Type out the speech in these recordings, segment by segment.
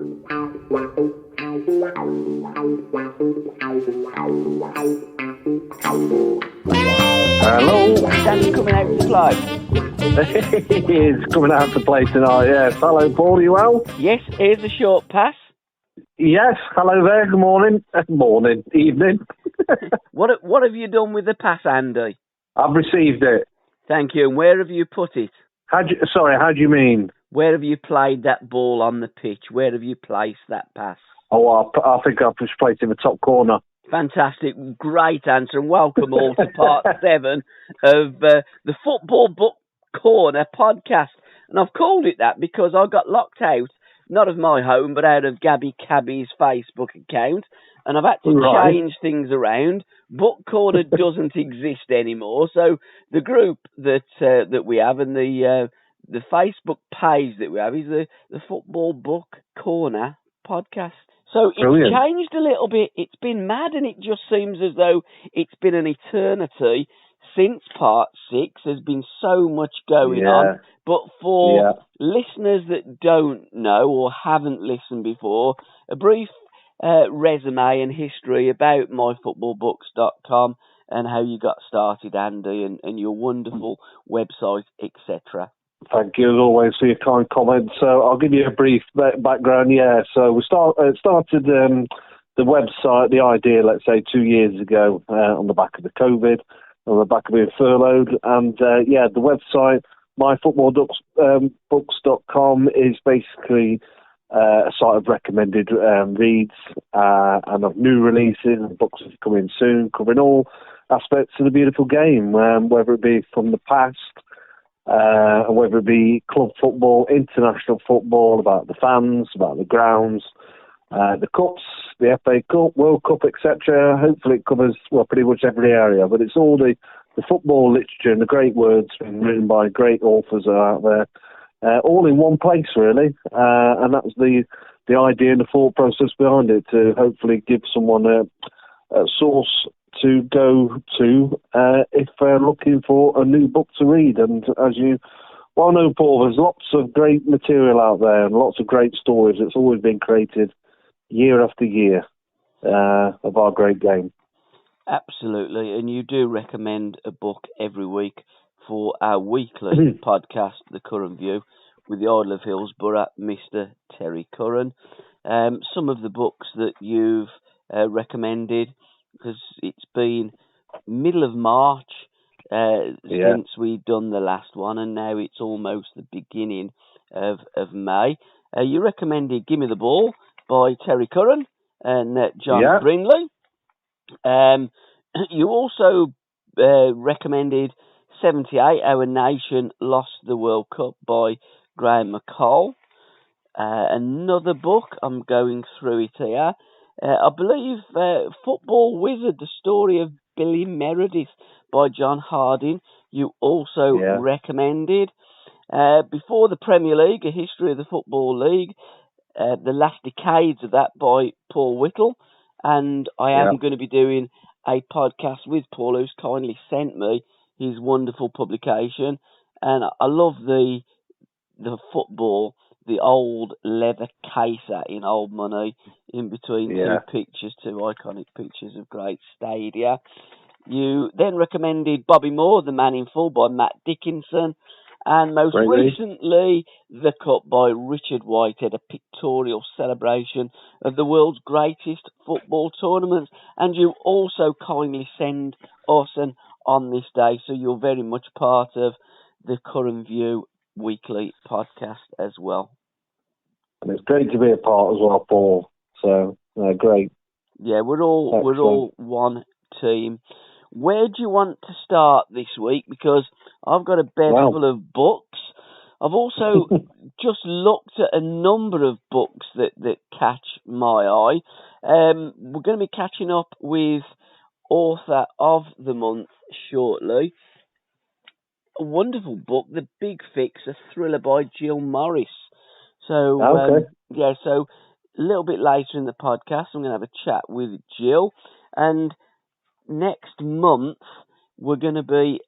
Hello. Danny coming out to play. He's coming out to play tonight, yes. Hello, Paul, are you well? Yes, here's a short pass. Yes, hello there, good morning. Morning, evening. What have you done with the pass, Andy? I've received it. Thank you. And where have you put it? How do you mean? Where have you played that ball on the pitch? Where have you placed that pass? Oh, I think I've just placed it in the top corner. Fantastic. Great answer. And welcome all to part 7 of the Football Book Corner podcast. And I've called it that because I got locked out, not of my home, but out of Cabbie's Facebook account. And I've had to change things around. Book Corner doesn't exist anymore. So the group that we have and the Facebook page that we have is the Football Book Corner podcast. So it's changed a little bit. It's been mad, and it just seems as though it's been an eternity since part 6. There's been so much going on. But for listeners that don't know or haven't listened before, a brief resume and history about myfootballbooks.com and how you got started, Andy, and your wonderful website, etc. Thank you, as always, for your kind comments. So I'll give you a brief background. Yeah, so we started the website, the idea, let's say, 2 years ago on the back of the COVID, on the back of being furloughed. And, the website, myfootballbooks.com, is basically a site of recommended reads and of new releases and books that are coming soon, covering all aspects of the beautiful game, whether it be from the past, whether it be club football, international football, about the fans, about the grounds, the cups, the FA Cup, World Cup, etc. Hopefully it covers, pretty much every area. But it's all the football literature and the great words being written by great authors that are out there, all in one place, really. And that was the idea and the thought process behind it, to hopefully give someone a source to go to if they're looking for a new book to read. And as you well know, Paul, there's lots of great material out there and lots of great stories that's always been created year after year of our great game. Absolutely, and you do recommend a book every week for our weekly podcast, The Curran View, with the Idol of Hillsborough, Mr. Terry Curran. Some of the books that you've recommended, because it's been middle of March since we've done the last one, and now it's almost the beginning of May. You recommended Gimme the Ball by Terry Curran and John Brindley. You also recommended 78, Our Nation Lost the World Cup by Graham McCall. Another book, I'm going through it here, I believe Football Wizard, the story of Billy Meredith by John Harding, you also recommended. Before the Premier League, A History of the Football League, the last decades of that by Paul Whittle. And I am going to be doing a podcast with Paul, who's kindly sent me his wonderful publication. And I love the football, the old leather caser in old money, in between two pictures, two iconic pictures of great stadia. You then recommended Bobby Moore, The Man in Full by Matt Dickinson, and most recently, The Cup by Richard Whitehead, a pictorial celebration of the world's greatest football tournaments. And you also kindly send us an On This Day, so you're very much part of the Curran View weekly podcast as well. And it's great to be a part as well, Paul. So, great. Yeah, we're all one team. Where do you want to start this week? Because I've got a bed full of books. I've also just looked at a number of books that catch my eye. We're going to be catching up with Author of the Month shortly. A wonderful book, The Big Fix, a thriller by Jill Morris. So, so a little bit later in the podcast, I'm going to have a chat with Jill. And next month, we're going to be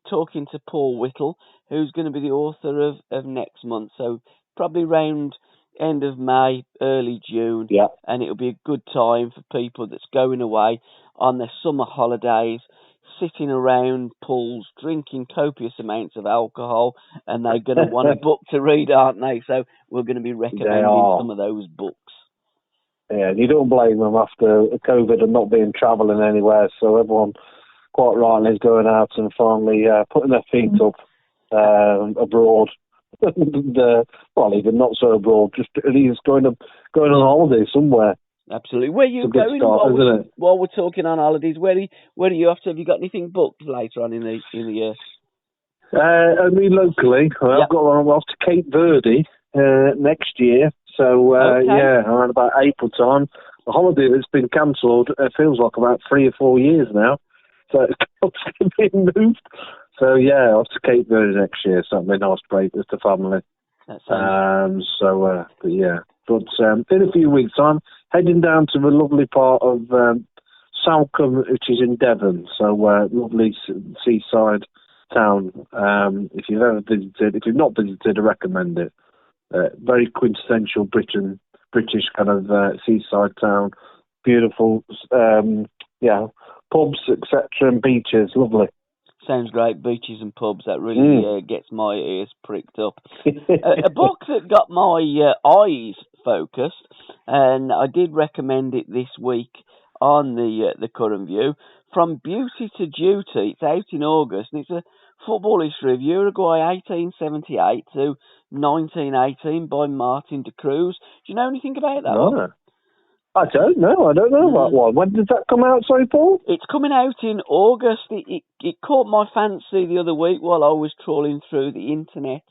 talking to Paul Whittle, who's going to be the author of next month. So probably around end of May, early June, Yeah. and it'll be a good time for people that's going away on their summer holidays, sitting around pools, drinking copious amounts of alcohol, and they're going to want a book to read, aren't they? So we're going to be recommending some of those books. Yeah, and you don't blame them after COVID and not being travelling anywhere, so everyone quite rightly is going out and finally putting their feet up abroad. Well, even not so abroad, just at least going on holiday somewhere. Absolutely. Where are you going while we're talking on holidays? Where are you off to? Have you got anything booked later on in the year? Only locally. I've got one off to Cape Verde next year. So, around about April time. A holiday that's been cancelled, it feels like about 3 or 4 years now. So it's been moved. So, off to Cape Verde next year. So it'll be a nice break with the family. That sounds But in a few weeks' time, heading down to the lovely part of Salcombe, which is in Devon. So, lovely seaside town. If you've not visited, I recommend it. Very quintessential British kind of seaside town. Beautiful, pubs, etc., and beaches. Lovely. Sounds great. Beaches and pubs. That really gets my ears pricked up. A book that got my eyes focused, and I did recommend it this week on the Curran View. From Beauty to Duty. It's out in August, and it's a football history of Uruguay 1878 to 1918 by Martin de Cruz. Do you know anything about that one? I don't know. That one. When did that come out, sorry, Paul? It's coming out in August. It caught my fancy the other week while I was trawling through the internet.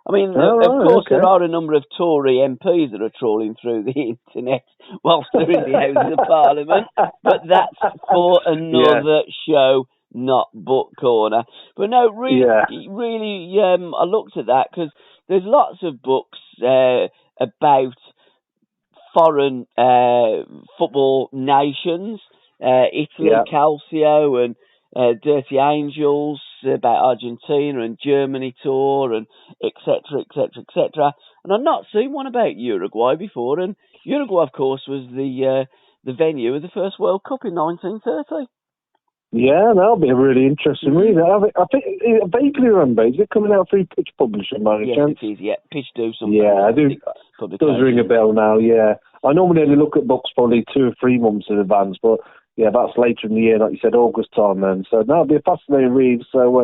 I mean, of course, there are a number of Tory MPs that are trawling through the internet whilst they're in the Houses of Parliament, but that's for another show, not Book Corner. But no, really, I looked at that because there's lots of books about foreign football nations, Italy, Calcio, and Dirty Angels, about Argentina and Germany tour, and etc., etc., etc. And I've not seen one about Uruguay before. And Uruguay, of course, was the venue of the first World Cup in 1930. Yeah, that'll be a really interesting read. I think I vaguely remember. Is it coming out through Pitch Publishing by any chance? Yes, it is. Yeah, Pitch do something. Yeah, I do. Does ring a bell now. Yeah, I normally only look at books probably 2 or 3 months in advance, but that's later in the year, like you said, August time then. So that'll be a fascinating read. So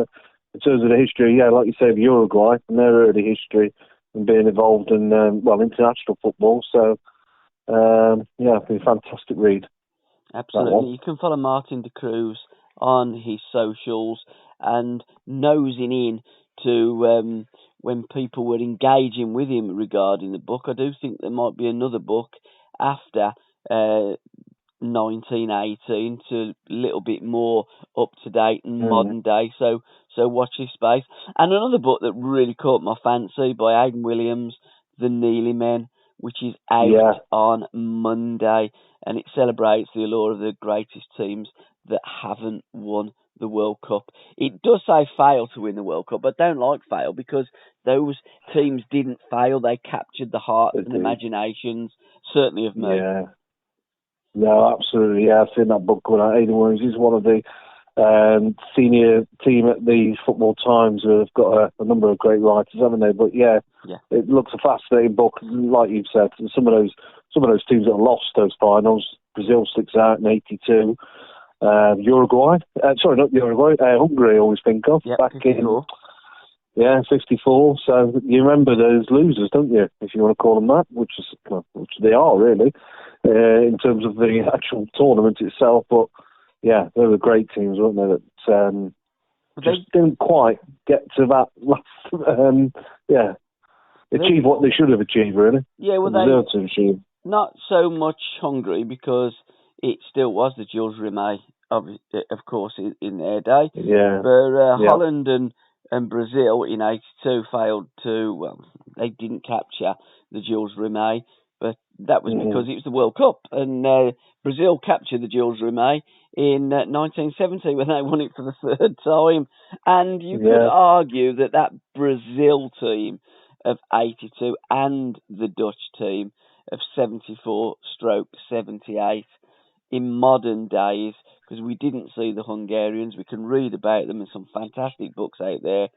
in terms of the history, like you say, of Uruguay and their early history and being involved in international football. So it'll be a fantastic read. Absolutely, you can follow Martin de Cruz on his socials and nosing in to when people were engaging with him regarding the book. I do think there might be another book after 1918 to a little bit more up to date and modern day. So watch this space. And another book that really caught my fancy by Aidan Williams, The Neely Men, which is out on Monday, and it celebrates the allure of the greatest teams that haven't won the World Cup. It does say fail to win the World Cup, but I don't like fail because those teams didn't fail. They captured the hearts and imaginations, certainly of me. Yeah. No, absolutely. Yeah, I've seen that book coming out. Aidan Williams is one of the senior team at the Football Times who have got a number of great writers, haven't they? But it looks a fascinating book. Like you've said, some of those teams that lost those finals, Brazil sticks out in '82. Uruguay, sorry, not Uruguay, Hungary I always think of, back 54. In 54, so you remember those losers, don't you, if you want to call them that, which they are really, in terms of the actual tournament itself, but they were great teams, weren't they, that just didn't quite get to that last, achieve what they should have achieved, really. Yeah, well, deserved to achieve. Not so much Hungary, because it still was the Jules Rimet, of course, in their day. Yeah. But Holland and Brazil in '82 failed to, they didn't capture the Jules Rimet, but that was because it was the World Cup. And Brazil captured the Jules Rimet in 1970 when they won it for the 3rd time. And you could argue that Brazil team of 82 and the Dutch team of 74/78 in modern days, because we didn't see the Hungarians. We can read about them in some fantastic books out there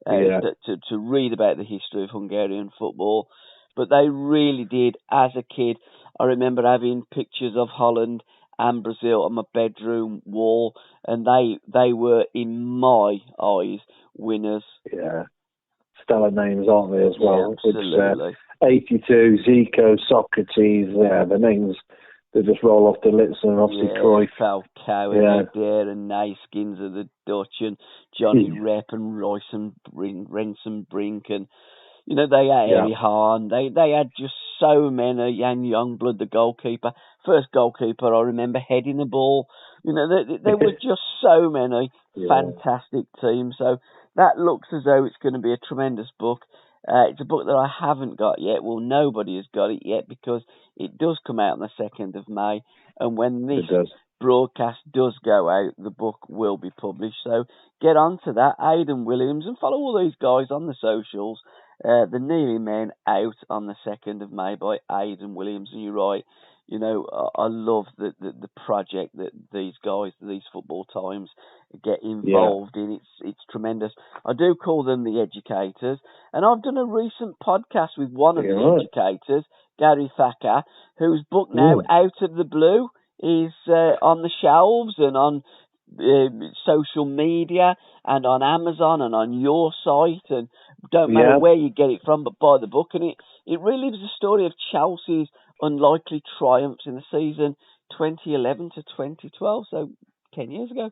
to read about the history of Hungarian football. But they really did. As a kid, I remember having pictures of Holland and Brazil on my bedroom wall, and they were, in my eyes, winners. Yeah. Stellar names, aren't they, as well? Yeah, absolutely. It's 82, Zico, Socrates, the names, they just roll off the lips, and obviously Cruyff. Falcao and Eder and Neyskins of the Dutch, and Johnny Rep and Royce and Renson Brink, and they had Harry Hahn. They had just so many. Jan Youngblood, the goalkeeper, first goalkeeper I remember heading the ball. There were just so many fantastic teams. So that looks as though it's going to be a tremendous book. It's a book that I haven't got yet. Well, nobody has got it yet, because it does come out on the 2nd of May. And when this broadcast does go out, the book will be published. So get on to that, Aidan Williams, and follow all these guys on the socials. The Nearly Men out on the 2nd of May by Aidan Williams. And you're right, I love the project that these guys, these Football Times, get involved in. It's tremendous. I do call them the educators, and I've done a recent podcast with one of the educators, Gary Thacker, whose book now, Out of the Blue, is on the shelves and on social media and on Amazon and on your site, and don't matter where you get it from, but buy the book. And it really is a story of Chelsea's unlikely triumphs in the season 2011 to 2012, so 10 years ago.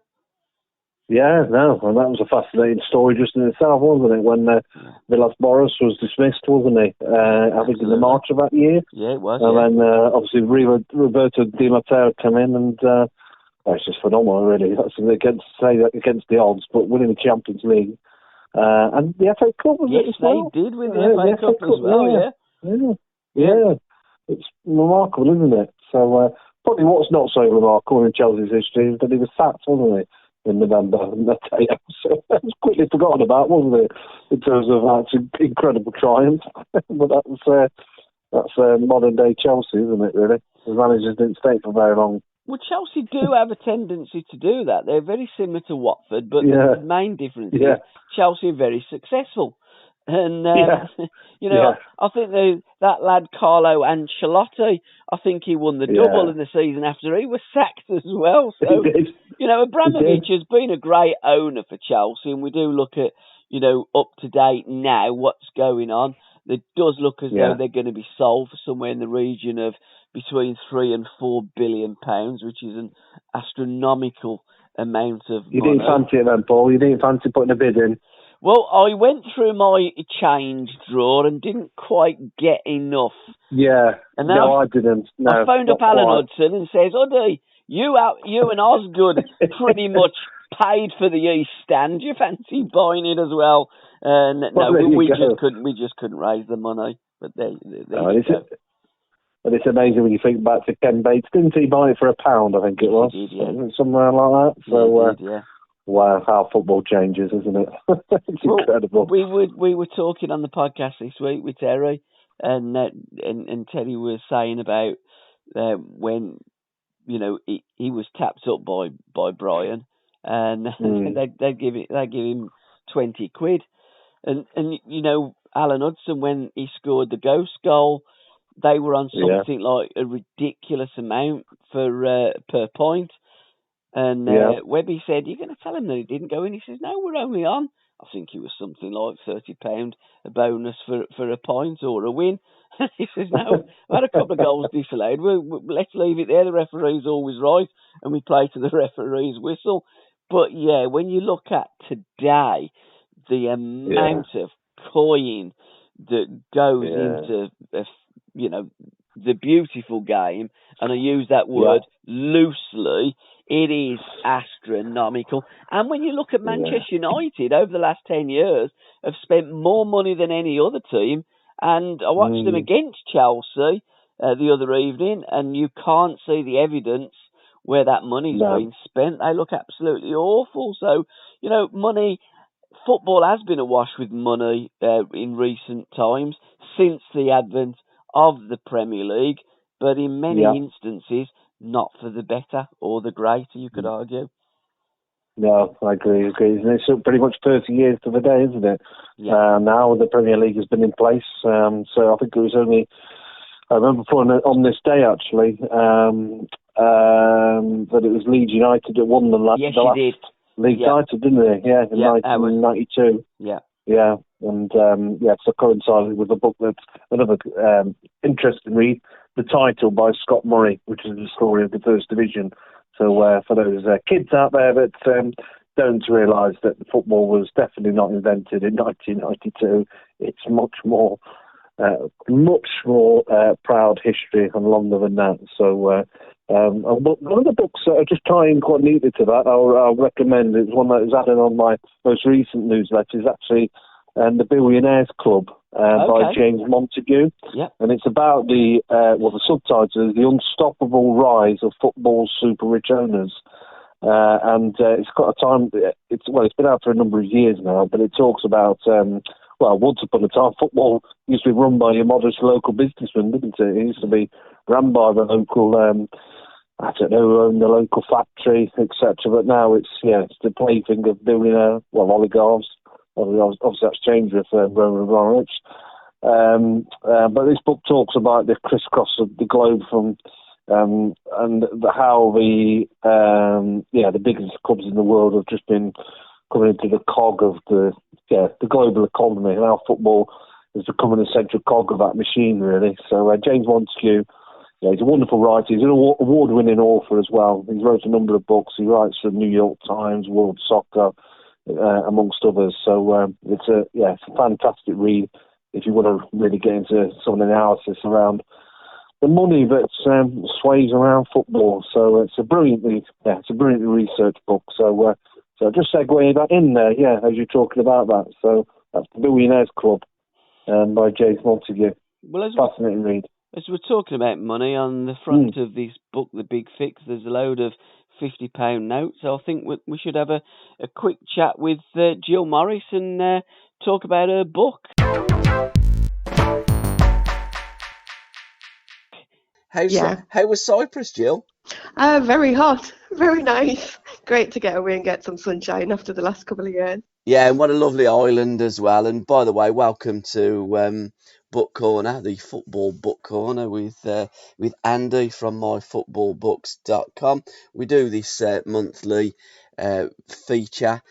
Yeah, no, and that was a fascinating story just in itself, wasn't it? When Villas-Boas was dismissed, wasn't he? I think in the March of that year. Yeah, it was. And then obviously Roberto Di Matteo came in, and it's just phenomenal, really. That's against the odds, but winning the Champions League and the FA Cup was it as well? Yes, they did win the FA Cup as well. Yeah. It's remarkable, isn't it? So probably what's not so remarkable in Chelsea's history is that he was sacked, wasn't he? In November, so that was quickly forgotten about, wasn't it? In terms of that incredible triumph, but that's modern day Chelsea, isn't it? Really, the managers didn't stay for very long. Well, Chelsea do have a tendency to do that. They're very similar to Watford, but the main difference is Chelsea are very successful. And, I think that lad Carlo Ancelotti, I think he won the double in the season after he was sacked as well. So, Abramovich has been a great owner for Chelsea, and we do look at, up to date now, what's going on. It does look as though they're going to be sold for somewhere in the region of between £3 and £4 billion, which is an astronomical amount of money. You didn't fancy it then, Paul? You didn't fancy putting a bid in? Well, I went through my change drawer and didn't quite get enough. Yeah, and I didn't. No, I phoned up Alan Hudson and says, Uddy, you and Osgood pretty much paid for the East Stand. Do you fancy buying it as well? We just couldn't raise the money. But there you go. And it's amazing when you think back to Ken Bates. Didn't he buy it for £1, I think it was? He did, somewhere like that. So, he did. Wow, how football changes, isn't it? It's incredible. We were talking on the podcast this week with Terry, and Terry was saying about when he was tapped up by Brian, and they'd give him 20 quid, and Alan Hudson, when he scored the ghost goal, they were on something like a ridiculous amount for per point. And Webby said, "You're going to tell him that he didn't go in?" He says, "No, we're only on, I think it was something like £30 a bonus for a point or a win." He says, "No, I had a couple of goals disallowed. Let's leave it there. The referee's always right, and we play to the referee's whistle." But when you look at today, the amount of coin that goes into the beautiful game, and I use that word loosely, it is astronomical. And when you look at Manchester United over the last 10 years, have spent more money than any other team. And I watched them against Chelsea the other evening, and you can't see the evidence where that money's been spent. They look absolutely awful. So, money football has been awash with money in recent times since the advent of the Premier League, but in many instances, not for the better or the greater, you could argue. No, I agree. It's pretty much 30 years to the day, isn't it? Yeah. Now the Premier League has been in place, so I think it was only, I remember on this day actually, that it was Leeds United that won the last League title, didn't they? Yeah, in 1992. Yeah. Yeah, and so coincided with a book that's another interesting read, The Title by Scott Murray, which is the story of the First Division. So for those kids out there that don't realise that football was definitely not invented in 1992, it's much more proud history and longer than that. So one of the books that are just tying quite neatly to that, I'll recommend. It's one that was added on my most recent newsletter. Is actually the Billionaires Club by James Montague. Yeah. And it's about the subtitle is The Unstoppable Rise of Football's Super Rich Owners. And it's got a time. It's been out for a number of years now, but it talks about. Once upon a time, football used to be run by your modest local businessman, didn't it? It used to be run by the local, who owned the local factory, etc. But now it's the plaything of billionaire, oligarchs. Obviously, that's changed with Roman Abramovich. But this book talks about the crisscross of the globe from how the biggest clubs in the world have just been coming into the cog of the global economy, and how football is becoming a central cog of that machine, really. So James Montague, he's a wonderful writer. He's an award-winning author as well. He's wrote a number of books. He writes for the New York Times, World Soccer, amongst others. So it's a fantastic read if you want to really get into some analysis around the money that sways around football. So it's a brilliantly researched book. So just segue that in there, as you're talking about that. So that's the Billionaires Club by James Montague. Well, fascinating read. As we're talking about money, on the front of this book, The Big Fix, there's a load of £50 notes. So I think we should have a quick chat with Jill Morris and talk about her book. How was Cyprus, Jill? Very hot, very nice. Great to get away and get some sunshine after the last couple of years. Yeah, and what a lovely island as well. And by the way, welcome to Book Corner, the football book corner with Andy from myfootballbooks.com. We do this monthly feature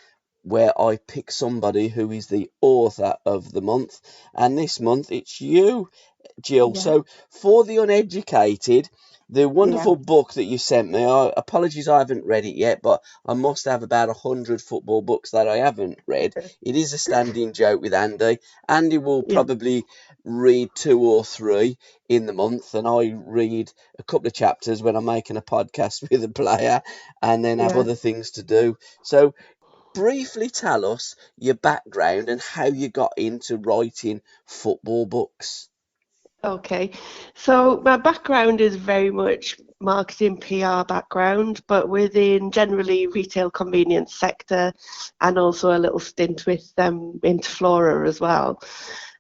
where I pick somebody who is the author of the month, and this month it's you, Jill. Yeah. So for the uneducated, the wonderful book that you sent me, apologies I haven't read it yet, but I must have about 100 football books that I haven't read. It is a standing joke with Andy. Andy will probably read 2 or 3 in the month, and I read a couple of chapters when I'm making a podcast with a player and then have other things to do. So briefly tell us your background and how you got into writing football books. Okay, so my background is very much marketing PR background, but within generally retail convenience sector, and also a little stint with into Flora as well.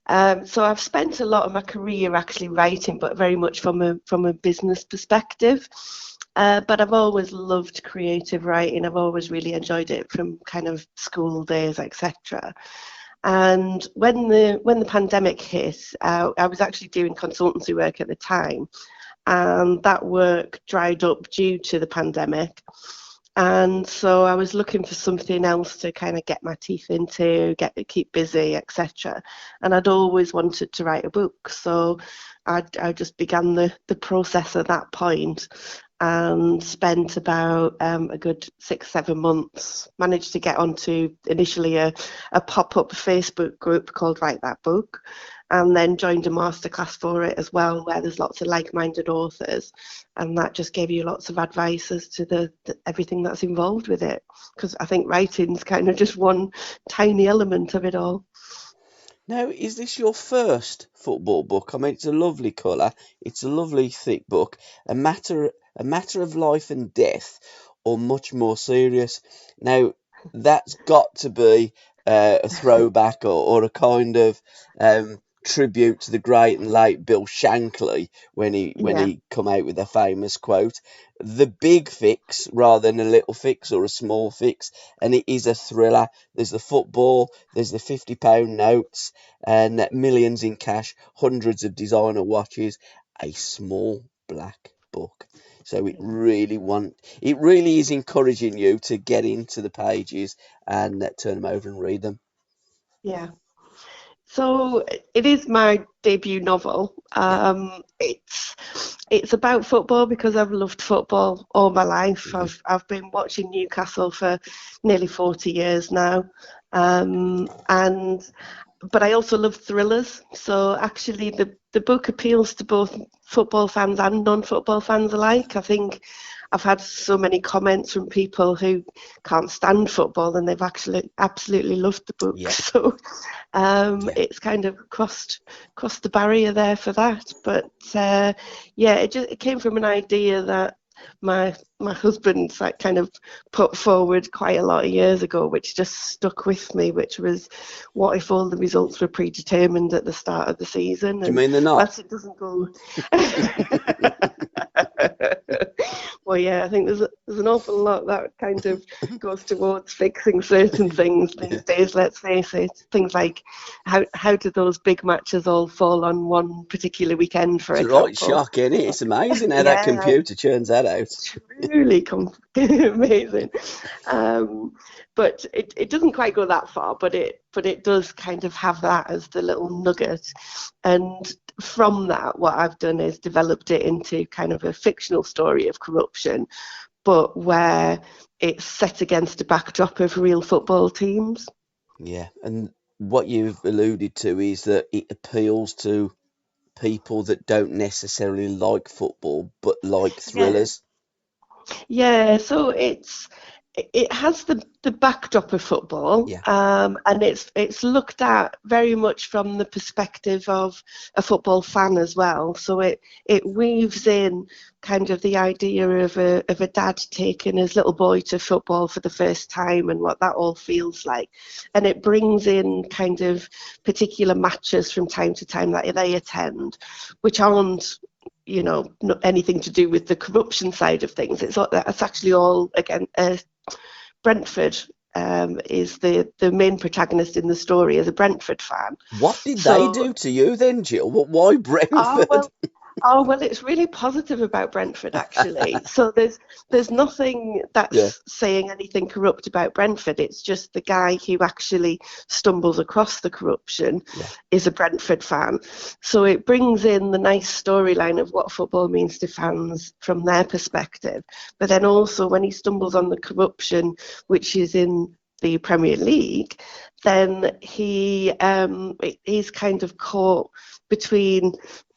So I've spent a lot of my career actually writing, but very much from a business perspective. But I've always loved creative writing. I've always really enjoyed it from kind of school days, etc. And when the pandemic hit, I was actually doing consultancy work at the time, and that work dried up due to the pandemic. And so I was looking for something else to kind of get my teeth into, keep busy, etc. And I'd always wanted to write a book, so I just began the process at that point, and spent about a good 6-7 months. Managed to get onto initially a pop-up Facebook group called Write That Book, and then joined a masterclass for it as well, where there's lots of like-minded authors, and that just gave you lots of advice as to the everything that's involved with it, because I think writing's kind of just one tiny element of it all. Now, is this your first football book? I mean, it's a lovely colour, it's a lovely thick book, a matter of life and death, or much more serious. Now, that's got to be a throwback or a kind of tribute to the great and late Bill Shankly when Yeah. he come out with a famous quote, the big fix rather than a little fix or a small fix, and it is a thriller. There's the football, there's the £50 notes, and millions in cash, hundreds of designer watches, a small black book. So it really is encouraging you to get into the pages and turn them over and read them. Yeah. So it is my debut novel. It's about football because I've loved football all my life. Mm-hmm. I've been watching Newcastle for nearly 40 years now, but I also love thrillers. So actually, the book appeals to both football fans and non-football fans alike. I think I've had so many comments from people who can't stand football and they've actually absolutely loved the book. Yeah. So it's kind of crossed the barrier there for that. But it came from an idea that my husband kind of put forward quite a lot of years ago, which just stuck with me, which was, what if all the results were predetermined at the start of the season? Do you mean they're not? Whilst it doesn't go well, yeah, I think there's an awful lot that kind of goes towards fixing certain things these days, let's face it. Things like how do those big matches all fall on one particular weekend, for example. It's right shock, isn't it? It's amazing how that computer churns that out. Truly amazing. But it doesn't quite go that far, but it does kind of have that as the little nugget. And from that, what I've done is developed it into kind of a fictional story of corruption, but where it's set against a backdrop of real football teams. Yeah, and what you've alluded to is that it appeals to people that don't necessarily like football, but like thrillers. Yeah, so it has the backdrop of football, and it's looked at very much from the perspective of a football fan as well. So it weaves in kind of the idea of a dad taking his little boy to football for the first time and what that all feels like, and it brings in kind of particular matches from time to time that they attend, which aren't not anything to do with the corruption side of things. It's actually all, again, Brentford is the main protagonist in the story, as a Brentford fan. What did they do to you then, Jill? Why Brentford? Well, it's really positive about Brentford, actually. So there's nothing that's saying anything corrupt about Brentford. It's just the guy who actually stumbles across the corruption is a Brentford fan. So it brings in the nice storyline of what football means to fans from their perspective. But then also when he stumbles on the corruption, which is in the Premier League, then he's kind of caught between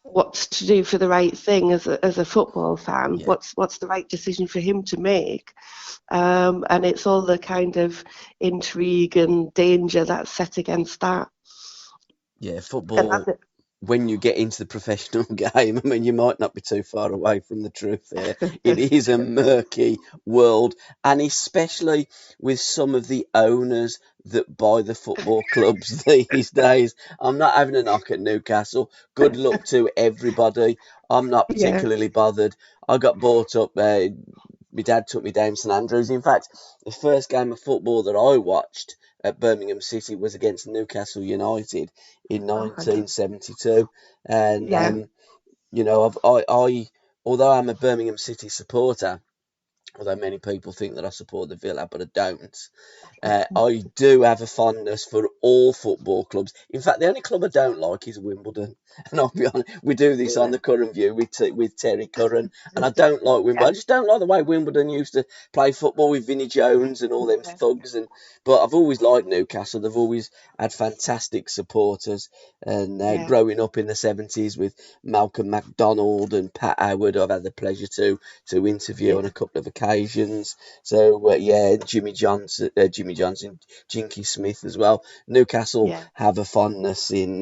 what's to do for the right thing as a football fan, what's the right decision for him to make, and it's all the kind of intrigue and danger that's set against that. Yeah, football, when you get into the professional game, I mean, you might not be too far away from the truth there. It is a murky world, and especially with some of the owners that buy the football clubs these days. I'm not having a knock at Newcastle. Good luck to everybody. I'm not particularly bothered. I got bought up. My dad took me down St Andrews. In fact, the first game of football that I watched at Birmingham City was against Newcastle United in 1972, and I although I'm a Birmingham City supporter, although many people think that I support the Villa, but I don't. I do have a fondness for all football clubs. In fact, the only club I don't like is Wimbledon. And I'll be honest, we do this on the Curran View with Terry Curran, and I don't like Wimbledon. I just don't like the way Wimbledon used to play football with Vinnie Jones and all them thugs. But I've always liked Newcastle. They've always had fantastic supporters. And growing up in the 70s with Malcolm MacDonald and Pat Howard, I've had the pleasure to interview on a couple of occasions. So Jimmy Johnson, Jinky Smith as well. Newcastle have a fondness in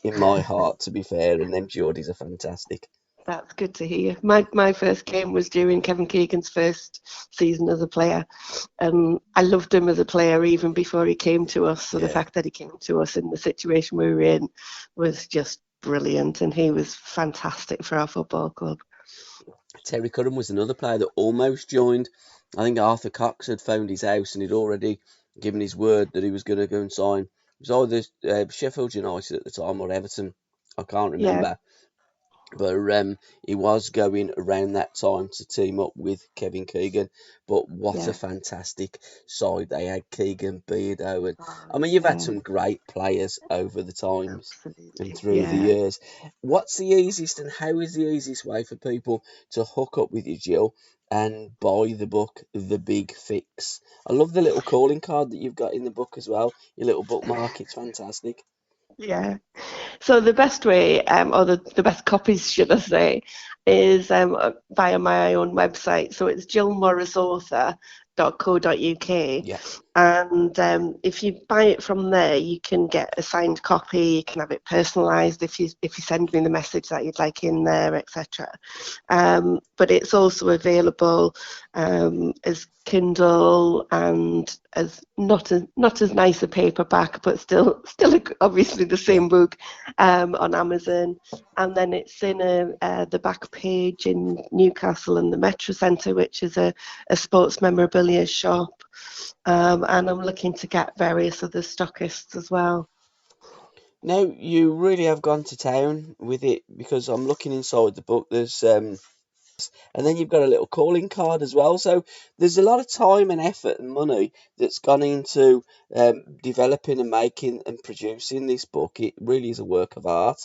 my heart, to be fair, and them Geordies are fantastic. That's good to hear. My first game was during Kevin Keegan's first season as a player, and I loved him as a player even before he came to us. So the fact that he came to us in the situation we were in was just brilliant, and he was fantastic for our football club. Terry Curran was another player that almost joined. I think Arthur Cox had found his house and he'd already given his word that he was going to go and sign. It was either Sheffield United at the time or Everton. I can't Yeah, remember. But he was going around that time to team up with Kevin Keegan. But what a yeah. fantastic side they had, Keegan, Beardo. And Oh, I mean, you've had yeah, some great players over the times and absolutely. through the Yeah. years. What's the easiest and how is the easiest way for people to hook up with you, Jill, and buy the book, The Big Fix? I love the little calling card that you've got in the book as well. Your little bookmark, it's fantastic. Yeah. So the best way, or the best copies, should I say, is via my own website. So it's jillmorrisauthor.co.uk. Yeah. And if you buy it from there, you can get a signed copy. You can have it personalised if you send me the message that you'd like in there, etc. But it's also available as Kindle and as not as nice a paperback, but still obviously the Yeah. same book on Amazon. And then it's in the back page in Newcastle and the Metro Centre, which is a sports memorabilia shop. And I'm looking to get various other stockists as well. Now you really have gone to town with it because I'm looking inside the book. There's and then you've got a little calling card as well. So there's a lot of time and effort and money that's gone into developing and making and producing this book. It really is a work of art.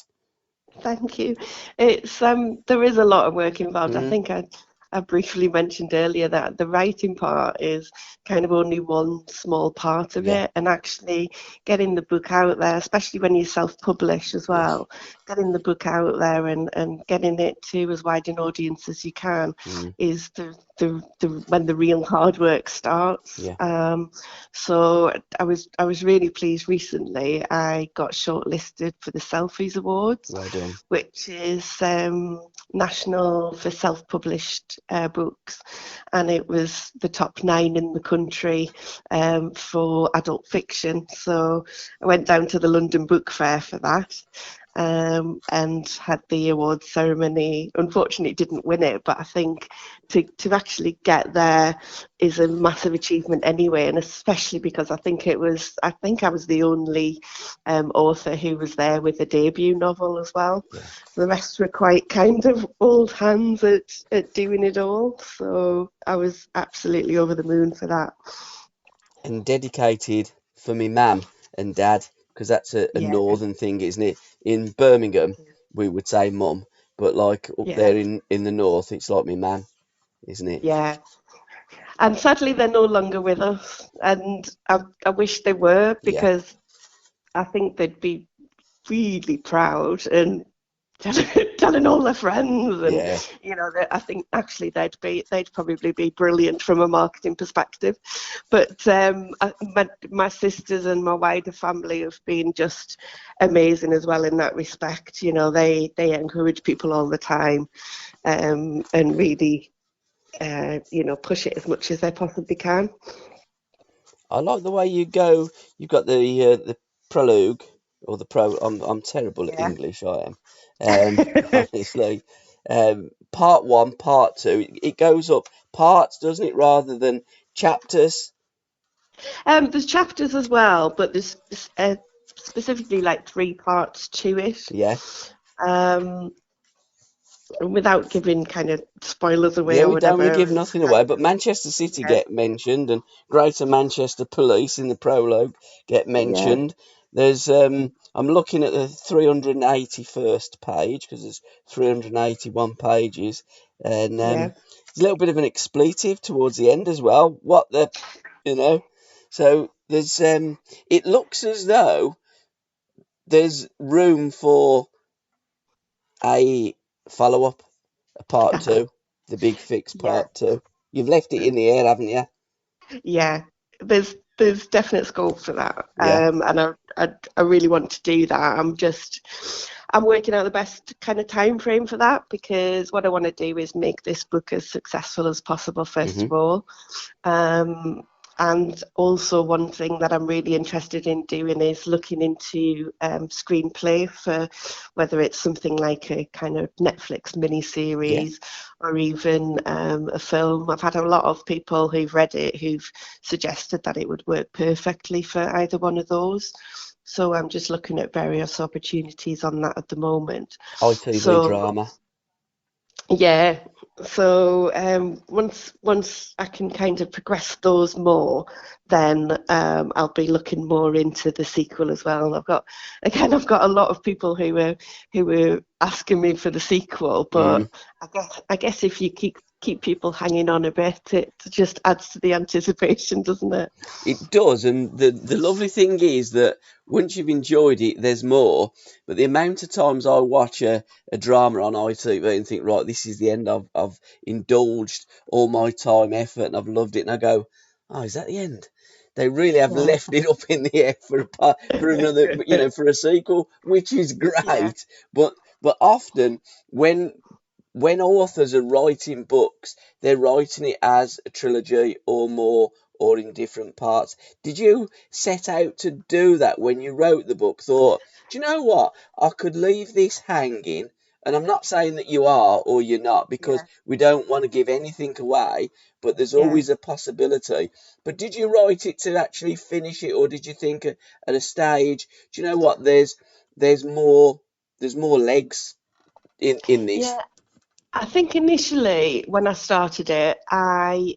Thank you. It's there is a lot of work involved. I Mm, think I briefly mentioned earlier that the writing part is kind of only one small part of yeah, it, and actually getting the book out there, especially when you self-publish as yes. well, getting the book out there and getting it to as wide an audience as you can Mm, is the when the real hard work starts. yeah, So I was really pleased recently. I got shortlisted for the Selfies Awards, well done. which is national for self-published books, and it was the top 9 in the country for adult fiction. So I went down to the London Book Fair for that. And had the awards ceremony. Unfortunately, didn't win it, but I think to actually get there is a massive achievement anyway, and especially because I think I was the only author who was there with a debut novel as well. Yeah. The rest were quite kind of old hands at doing it all, so I was absolutely over the moon for that. And dedicated for me mum and dad because that's a Yeah, northern thing, isn't it? In Birmingham, we would say mum, but like up yeah, there in the north, it's like me mum, isn't it? yeah. And sadly, they're no longer with us, and I wish they were, Yeah, because I think they'd be really proud and telling all their friends, and yeah. I think actually they'd probably be brilliant from a marketing perspective. But my sisters and my wider family have been just amazing as well in that respect. They encourage people all the time, and really push it as much as they possibly can. I like the way you go. You've got the prologue or the pro. I'm terrible at Yeah. English. I am, honestly. Part one, part two. It goes up parts, doesn't it, rather than chapters? There's chapters as well, but there's specifically like 3 parts to it. Yeah, Um, without giving kind of spoilers away yeah. or We don't want to whatever, give it's nothing kind away, but of, Manchester City yeah, get mentioned, and Greater Manchester Police in the prologue get yeah, mentioned. There's I'm looking at the 381st page because there's 381 pages, and yeah. there's a little bit of an expletive towards the end as well. What the, you know, so there's it looks as though there's room for a follow up, a part two, the big fix Yeah, part two. You've left it in the air, haven't you? yeah. There's definite scope for that, Yeah. and I really want to do that. I'm working out the best kind of time frame for that, because what I want to do is make this book as successful as possible, first of all. And also one thing that I'm really interested in doing is looking into screenplay for whether it's something like a kind of Netflix miniseries or even a film. I've had a lot of people who've read it who've suggested that it would work perfectly for either one of those. So I'm just looking at various opportunities on that at the moment. ITV drama. Yeah, so once I can kind of progress those more, then I'll be looking more into the sequel as well. I've got a lot of people who were asking me for the sequel, but I guess if you keep people hanging on a bit, it just adds to the anticipation, doesn't it? It does, and the lovely thing is that once you've enjoyed it, there's more. But the amount of times I watch a drama on ITV and think, right, this is the end. I've indulged all my time, effort, and I've loved it. And I go, oh, is that the end? They really have left it up in the air for another, for a sequel, which is great. But often when authors are writing books, they're writing it as a trilogy or more, or in different parts. Did you set out to do that when you wrote the book? Thought, do you know what? I could leave this hanging, and I'm not saying that you are or you're not, because we don't want to give anything away, but there's always a possibility. But did you write it to actually finish it, or did you think at a stage, do you know what? There's more legs in this. Yeah. I think initially when I started it, I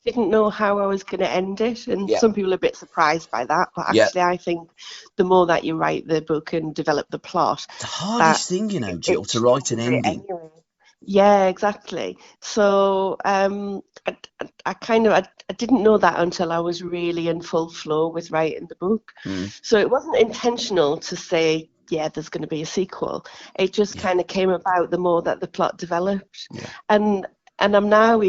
didn't know how I was going to end it, and some people are a bit surprised by that. But actually, I think the more that you write the book and develop the plot, the hardest thing, Jill, to write an ending. Anyway. Yeah, exactly. So I didn't know that until I was really in full flow with writing the book. So it wasn't intentional to say, yeah, there's going to be a sequel. It just kind of came about the more that the plot developed. And I'm now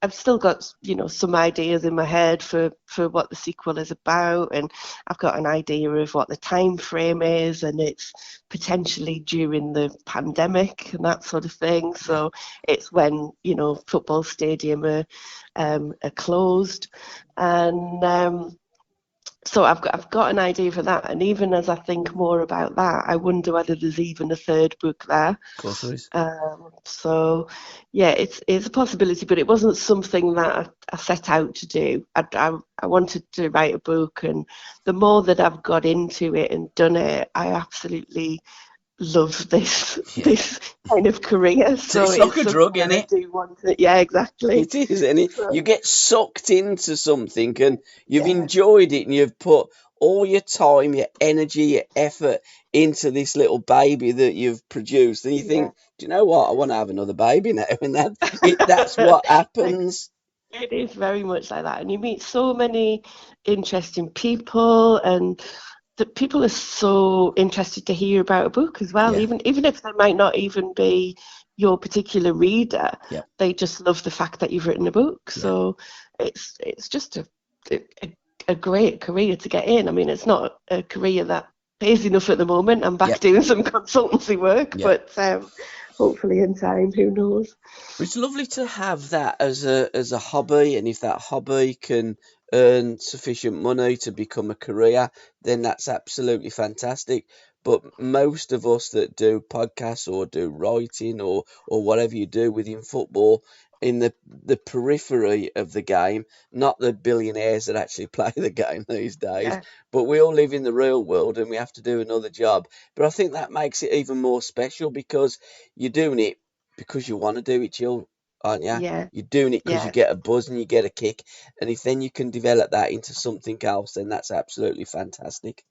I've still got, some ideas in my head for what the sequel is about, and I've got an idea of what the time frame is, and it's potentially during the pandemic and that sort of thing. So it's when, football stadium are closed. And so I've got an idea for that, and even as I think more about that, I wonder whether there's even a third book there. Of course there is. So yeah, it's a possibility, but it wasn't something that I set out to do. I wanted to write a book, and the more that I've got into it and done it, I absolutely love this kind of career. So it's like a drug, isn't it? I do want it. Yeah, exactly. It is, isn't it? So, you get sucked into something, and you've enjoyed it, and you've put all your time, your energy, your effort into this little baby that you've produced, and you think, do you know what? I want to have another baby now, and that's what happens. It is very much like that, and you meet so many interesting people, and the people are so interested to hear about a book as well, even if they might not even be your particular reader. They just love the fact that you've written a book. So it's just a great career to get in. I mean, it's not a career that pays enough at the moment. I'm back doing some consultancy work, but hopefully in time, who knows. It's lovely to have that as a hobby, and if that hobby can earn sufficient money to become a career, then that's absolutely fantastic. But most of us that do podcasts or do writing or whatever you do within football, in the periphery of the game, not the billionaires that actually play the game these days, but we all live in the real world and we have to do another job. But I think that makes it even more special, because you're doing it because you want to do it, Jill, aren't you? Yeah. You're doing it because you get a buzz and you get a kick. And if then you can develop that into something else, then that's absolutely fantastic.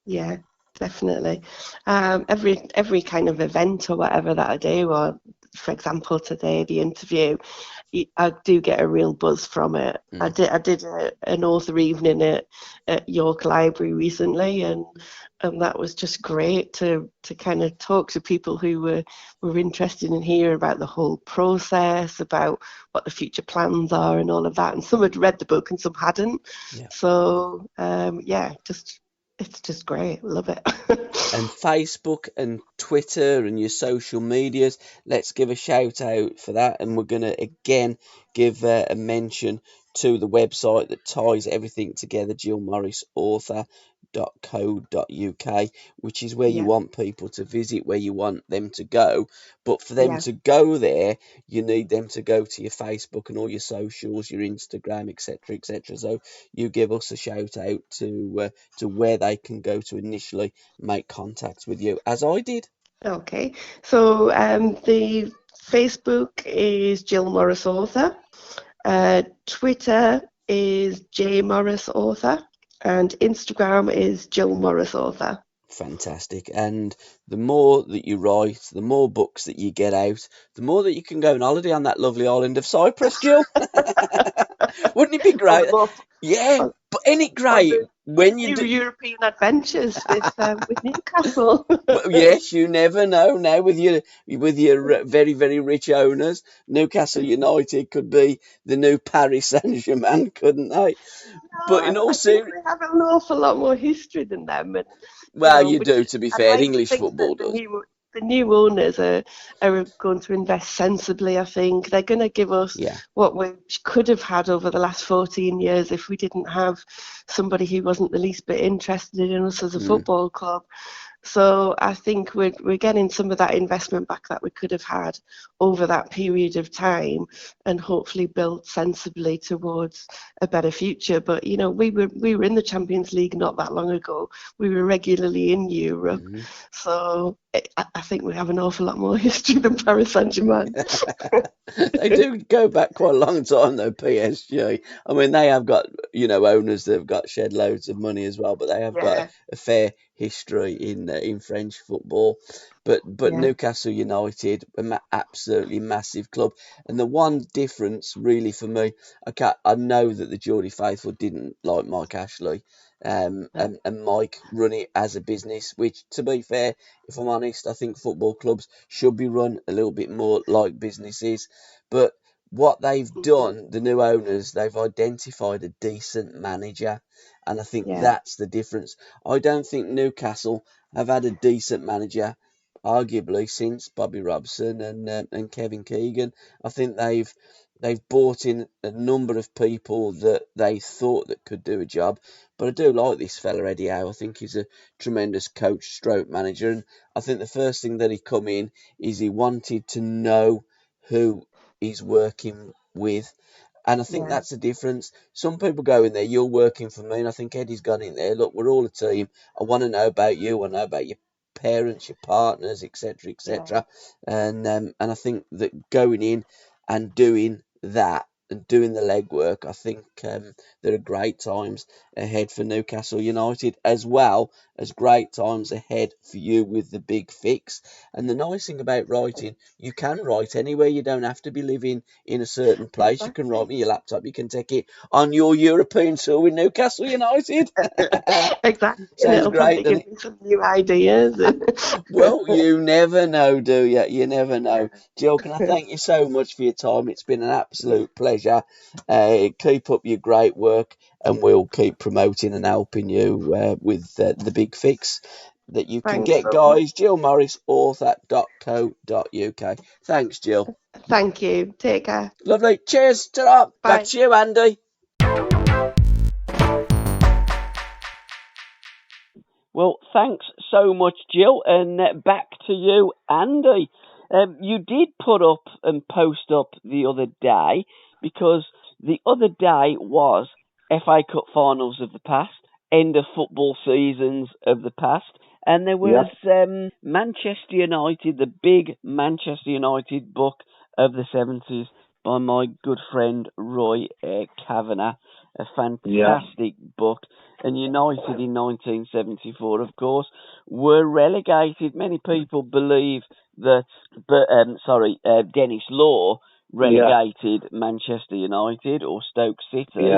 Yeah, definitely. Every kind of event or whatever that I do, or for example today, the interview, I do get a real buzz from it. I did an author evening at York Library recently, and that was just great to kind of talk to people who were interested in hearing about the whole process, about what the future plans are and all of that. And some had read the book and some hadn't. So just it's just great. Love it. And Facebook and Twitter and your social medias, let's give a shout out for that. And we're going to again give a mention to the website that ties everything together, jillmorrisauthor.co.uk, which is where you Yeah, want people to visit, where you want them to go. But for them yeah. to go there, you need them to go to your Facebook and all your socials, your Instagram, etc., etc. So you give us a shout out to where they can go to initially make contact with you, as I did. Okay. So the Facebook is Jill Morris Author. Twitter is J Morris Author, and Instagram is Jill Morris Author. Fantastic. And the more that you write, the more books that you get out, the more that you can go on holiday on that lovely island of Cyprus, Jill. Wouldn't it be On great? the most, Yeah, on, but ain't it on great the when you new do? European adventures with Newcastle. Well, yes, you never know now with your very very rich owners. Newcastle United could be the new Paris Saint-Germain, couldn't they? But No, in all I think seriousness, we have an awful lot more history than them, and well, you which do. To be I'd fair, like to English think football that does. the new owners are going to invest sensibly. I think they're going to give us Yeah. what we could have had over the last 14 years if we didn't have somebody who wasn't the least bit interested in us as a football club. So I think we're getting some of that investment back that we could have had over that period of time, and hopefully build sensibly towards a better future. But we were in the Champions League not that long ago. We were regularly in Europe, so I think we have an awful lot more history than Paris Saint-Germain. They do go back quite a long time though, PSG. I mean, they have got, owners that have got shed loads of money as well, but they have got Yeah, a fair history in French football. But yeah, Newcastle United, absolutely massive club. And the one difference really for me, I know that the Geordie faithful didn't like Mike Ashley. no, And Mike run it as a business, which, to be fair, if I'm honest, I think football clubs should be run a little bit more like businesses. But what they've done, the new owners, they've identified a decent manager. And I think yeah, that's the difference. I don't think Newcastle have had a decent manager, arguably, since Bobby Robson and Kevin Keegan. I think they've brought in a number of people that they thought that could do a job. But I do like this fella, Eddie Howe. I think he's a tremendous coach stroke manager. And I think the first thing that he come in is he wanted to know who he's working with. And I think yeah, that's the difference. Some people go in there, you're working for me, and I think Eddie's gone in there. Look, we're all a team. I want to know about you. I want to know about your parents, your partners, etc., yeah. etc. And I think that going in and doing that and doing the legwork, I think there are great times ahead for Newcastle United, as well as great times ahead for you with the big fix. And the nice thing about writing, you can write anywhere. You don't have to be living in a certain place. You can write Exactly. with your laptop. You can take it on your European tour with Newcastle United. Exactly, and Sounds it'll great, probably doesn't give it? me some new ideas. Well, you never know, do you? You never know. Jill, can I thank you so much for your time? It's been an absolute pleasure. Keep up your great work, and we'll keep promoting and helping you with the big fix that you can Thanks get, so much. guys. JillMorrisAuthor.co.uk. Thanks, Jill. Thank you. Take care. Lovely. Cheers. Ta-ra. Back Bye. to you, Andy. Well, thanks so much, Jill, and back to you, Andy. You did put up and post up the other day, because the other day was FA Cup finals of the past, end of football seasons of the past, and there was Manchester United, the big Manchester United book of the 70s by my good friend Roy Kavanagh, a fantastic book. And United in 1974, of course, were relegated. Many people believe that, Dennis Law relegated Manchester United or Stoke City,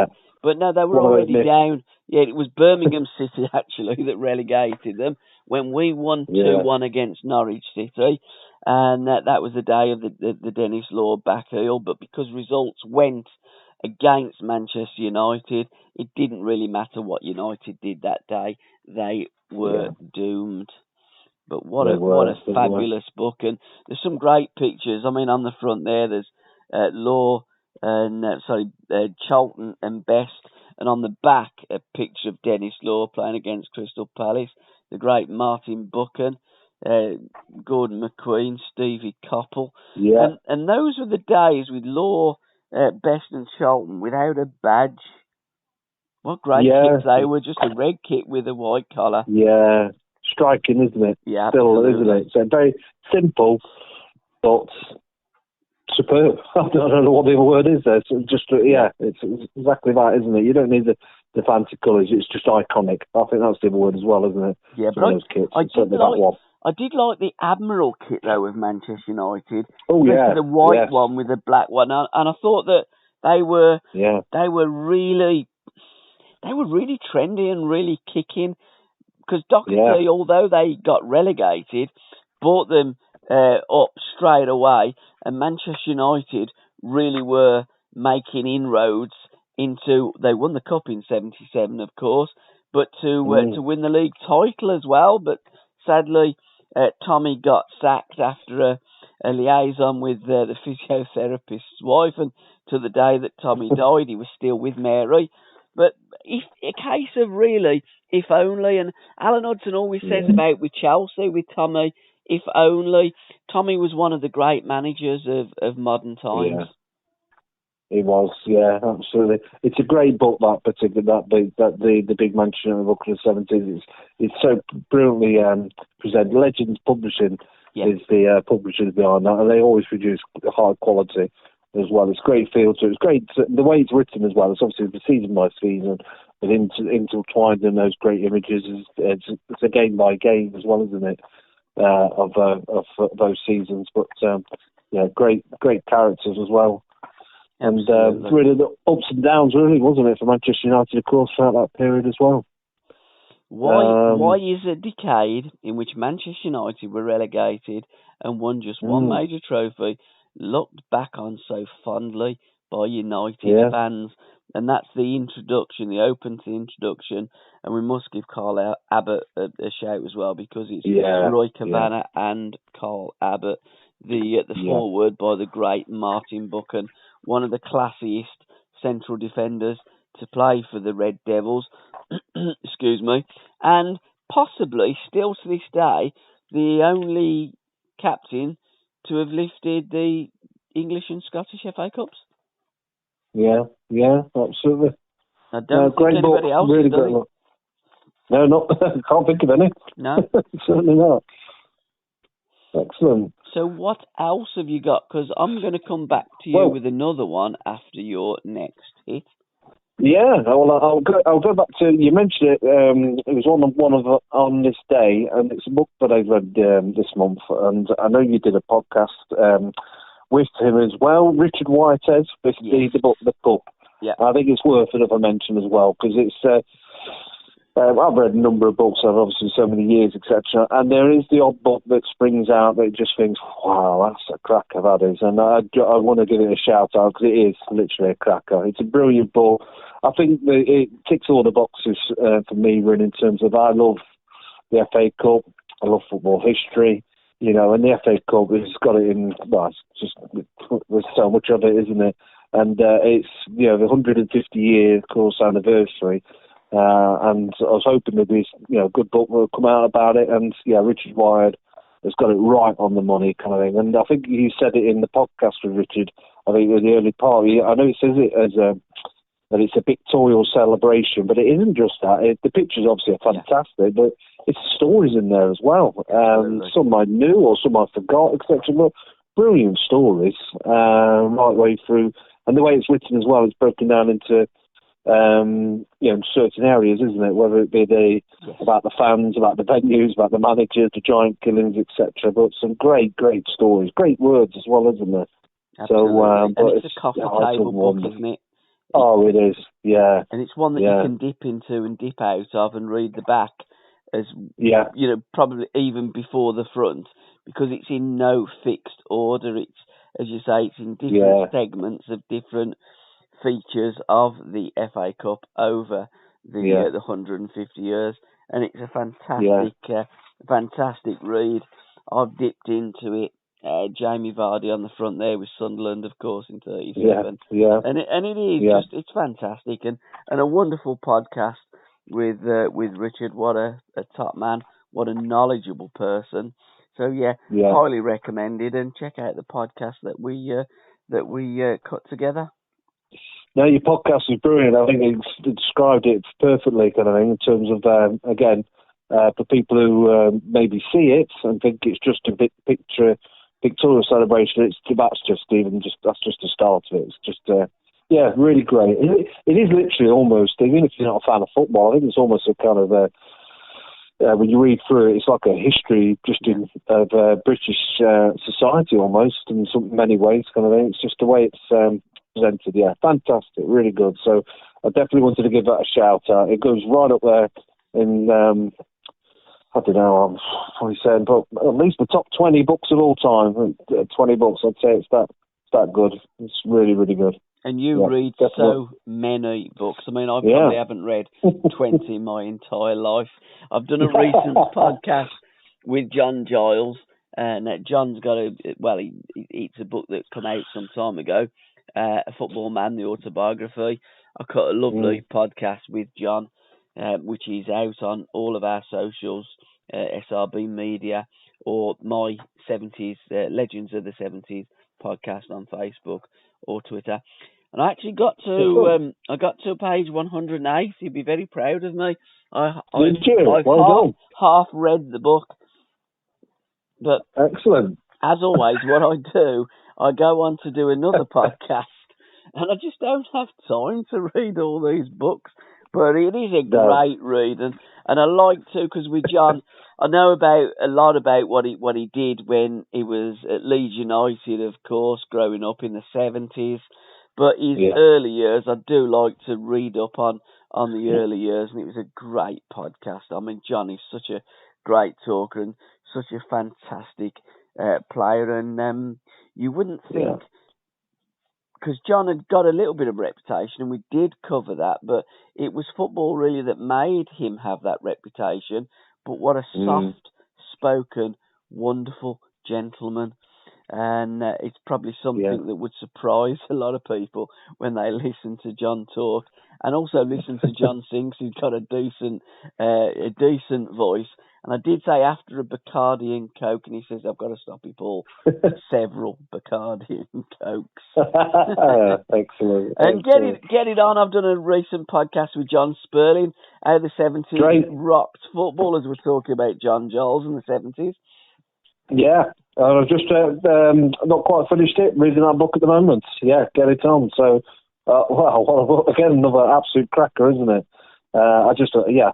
but no, they were already down. Yeah, it was Birmingham City actually that relegated them when we won 2-1 against Norwich City, and that was the day of the Dennis Law back heel. But because results went against Manchester United. It didn't really matter what United did that day; they were doomed. But what a fabulous book, and there's some great pictures. I mean, on the front there's Law and Charlton and Best, and on the back a picture of Dennis Law playing against Crystal Palace, the great Martin Buchan, Gordon McQueen, Stevie Coppell, and those were the days with Law, Best and Charlton without a badge. What great kits they were, just a red kit with a white collar. Yeah, striking, isn't it? Yeah, still, absolutely. isn't it? So very simple, but superb. I don't know what the other word is there. So just it's exactly that, isn't it? You don't need the fancy colours. It's just iconic. I think that's the other word as well, isn't it? Yeah, but I did like the Admiral kit though of Manchester United. Oh yeah, the white one with the black one, and I thought that they were really trendy and really kicking. Because Doherty, although they got relegated, brought them up straight away, and Manchester United really were making inroads into. They won the cup in '77, of course, but to win the league title as well. But sadly, Tommy got sacked after a liaison with the physiotherapist's wife, and to the day that Tommy died, he was still with Mary. But if a case of really, if only, and Alan Hudson always says about with Chelsea, with Tommy, if only. Tommy was one of the great managers of modern times. Yeah. He was, absolutely. It's a great book, that particular, the Big Manchester book of the 70s. It's so brilliantly presented. Legends Publishing is the publishers behind that, and they always produce high quality as well. It's great feel to it. It's great the way it's written as well. It's obviously the season by season, but intertwined in those great images. It's a game by game as well, isn't it? Of those seasons, but great characters as well. And really the ups and downs, really, wasn't it, for Manchester United, of course, throughout that period as well. Why is a decade in which Manchester United were relegated and won just one major trophy looked back on so fondly by United fans? And that's the introduction, the open to the introduction. And we must give Carl Abbott a shout as well, because it's Roy Cavanagh and Carl Abbott, the foreword by the great Martin Buchan, one of the classiest central defenders to play for the Red Devils, excuse me, and possibly still to this day the only captain to have lifted the English and Scottish FA Cups. Yeah, absolutely. I don't think anybody else has done it. No, can't think of any. No. Certainly not. Excellent. So what else have you got? Because I'm going to come back to you with another one after your next hit. Yeah, well, I'll go back to, you mentioned it. It was on this day, and it's a book that I read this month, and I know you did a podcast with him as well, Richard Whitehead, the book The Cup. Yeah, I think it's worth another mention as well, because it's. I've read a number of books, I've obviously so many years, etc. And there is the odd book that springs out that just thinks, wow, that's a cracker, that is. And I want to give it a shout out, because it is literally a cracker. It's a brilliant book. I think that it ticks all the boxes for me, really, in terms of I love the FA Cup, I love football history, and the FA Cup has got it in, there's so much of it, isn't it? And it's, the 150-year, of course, anniversary. And I was hoping there'd be a good book will come out about it, and Richard Whitehead has got it right on the money, kind of thing. And I think you said it in the podcast with Richard. I think in the early part, I know it says it as that it's a pictorial celebration, but it isn't just that. The pictures obviously are fantastic, but it's stories in there as well. Some I knew or some I forgot, etc. But brilliant stories right way through, and the way it's written as well, it's broken down into certain areas, isn't it? Whether it be about the fans, about the venues, about the managers, the giant killings, etc. But some great stories, great words as well, isn't there? Absolutely. So, but it's a coffee table book, isn't it? Oh, it is, yeah. And it's one that you can dip into and dip out of and read the back as probably even before the front, because it's in no fixed order. It's, as you say, it's in different segments of different features of the FA Cup over the 150 years, and it's a fantastic read. I've dipped into it. Jamie Vardy on the front there with Sunderland, of course, in 37. And it is just, it's fantastic, and a wonderful podcast with Richard. What a top man, what a knowledgeable person. So highly recommended, and check out the podcast that we cut together. No, your podcast is brilliant. I think it's described it perfectly, kind of thing, in terms of for people who maybe see it and think it's just a big pictorial celebration. That's just the start of it. It's just really great. It is literally almost, even if you're not a fan of football, I think it's almost a kind of when you read through it, it's like a history of British society almost in many ways, kind of thing. It's just the way it's presented. Yeah, fantastic, really good. So I definitely wanted to give that a shout out. It goes right up there in I don't know, I'm probably saying, but at least the top 20 books of all time. 20 books, I'd say it's that good. It's really, really good. And you read so many books. I mean, I probably haven't read 20 my entire life. I've done a recent podcast with John Giles, and John's got it's a book that came out some time ago, A Football Man, the Autobiography. I cut a lovely podcast with John, which is out on all of our socials, SRB Media, or my 70s, Legends of the 70s podcast on Facebook or Twitter. And I actually got to page 108. He'd be very proud of me. I've half read the book. But excellent. As always, what I do, I go on to do another podcast, and I just don't have time to read all these books. But it is a great read, and I like to, because with John, I know a lot about what he did when he was at Leeds United, of course, growing up in the 70s. But his early years, I do like to read up on the early years, and it was a great podcast. I mean, John is such a great talker and such a fantastic player, and you wouldn't think, because John had got a little bit of reputation, and we did cover that, but it was football really that made him have that reputation. But what a soft-spoken, wonderful gentleman. And it's probably something that would surprise a lot of people when they listen to John talk, and also listen to John sing. He's got a decent voice. And I did say after a Bacardi and Coke, and he says, I've got to stop you, Paul. Several Bacardi and Cokes. Excellent. And get it on. I've done a recent podcast with John Sperling, how the 70s rocked football, as we're talking about John Giles in the 70s. Yeah. I've just not quite finished it, reading that book at the moment. Yeah, get it on. So, again, another absolute cracker, isn't it? I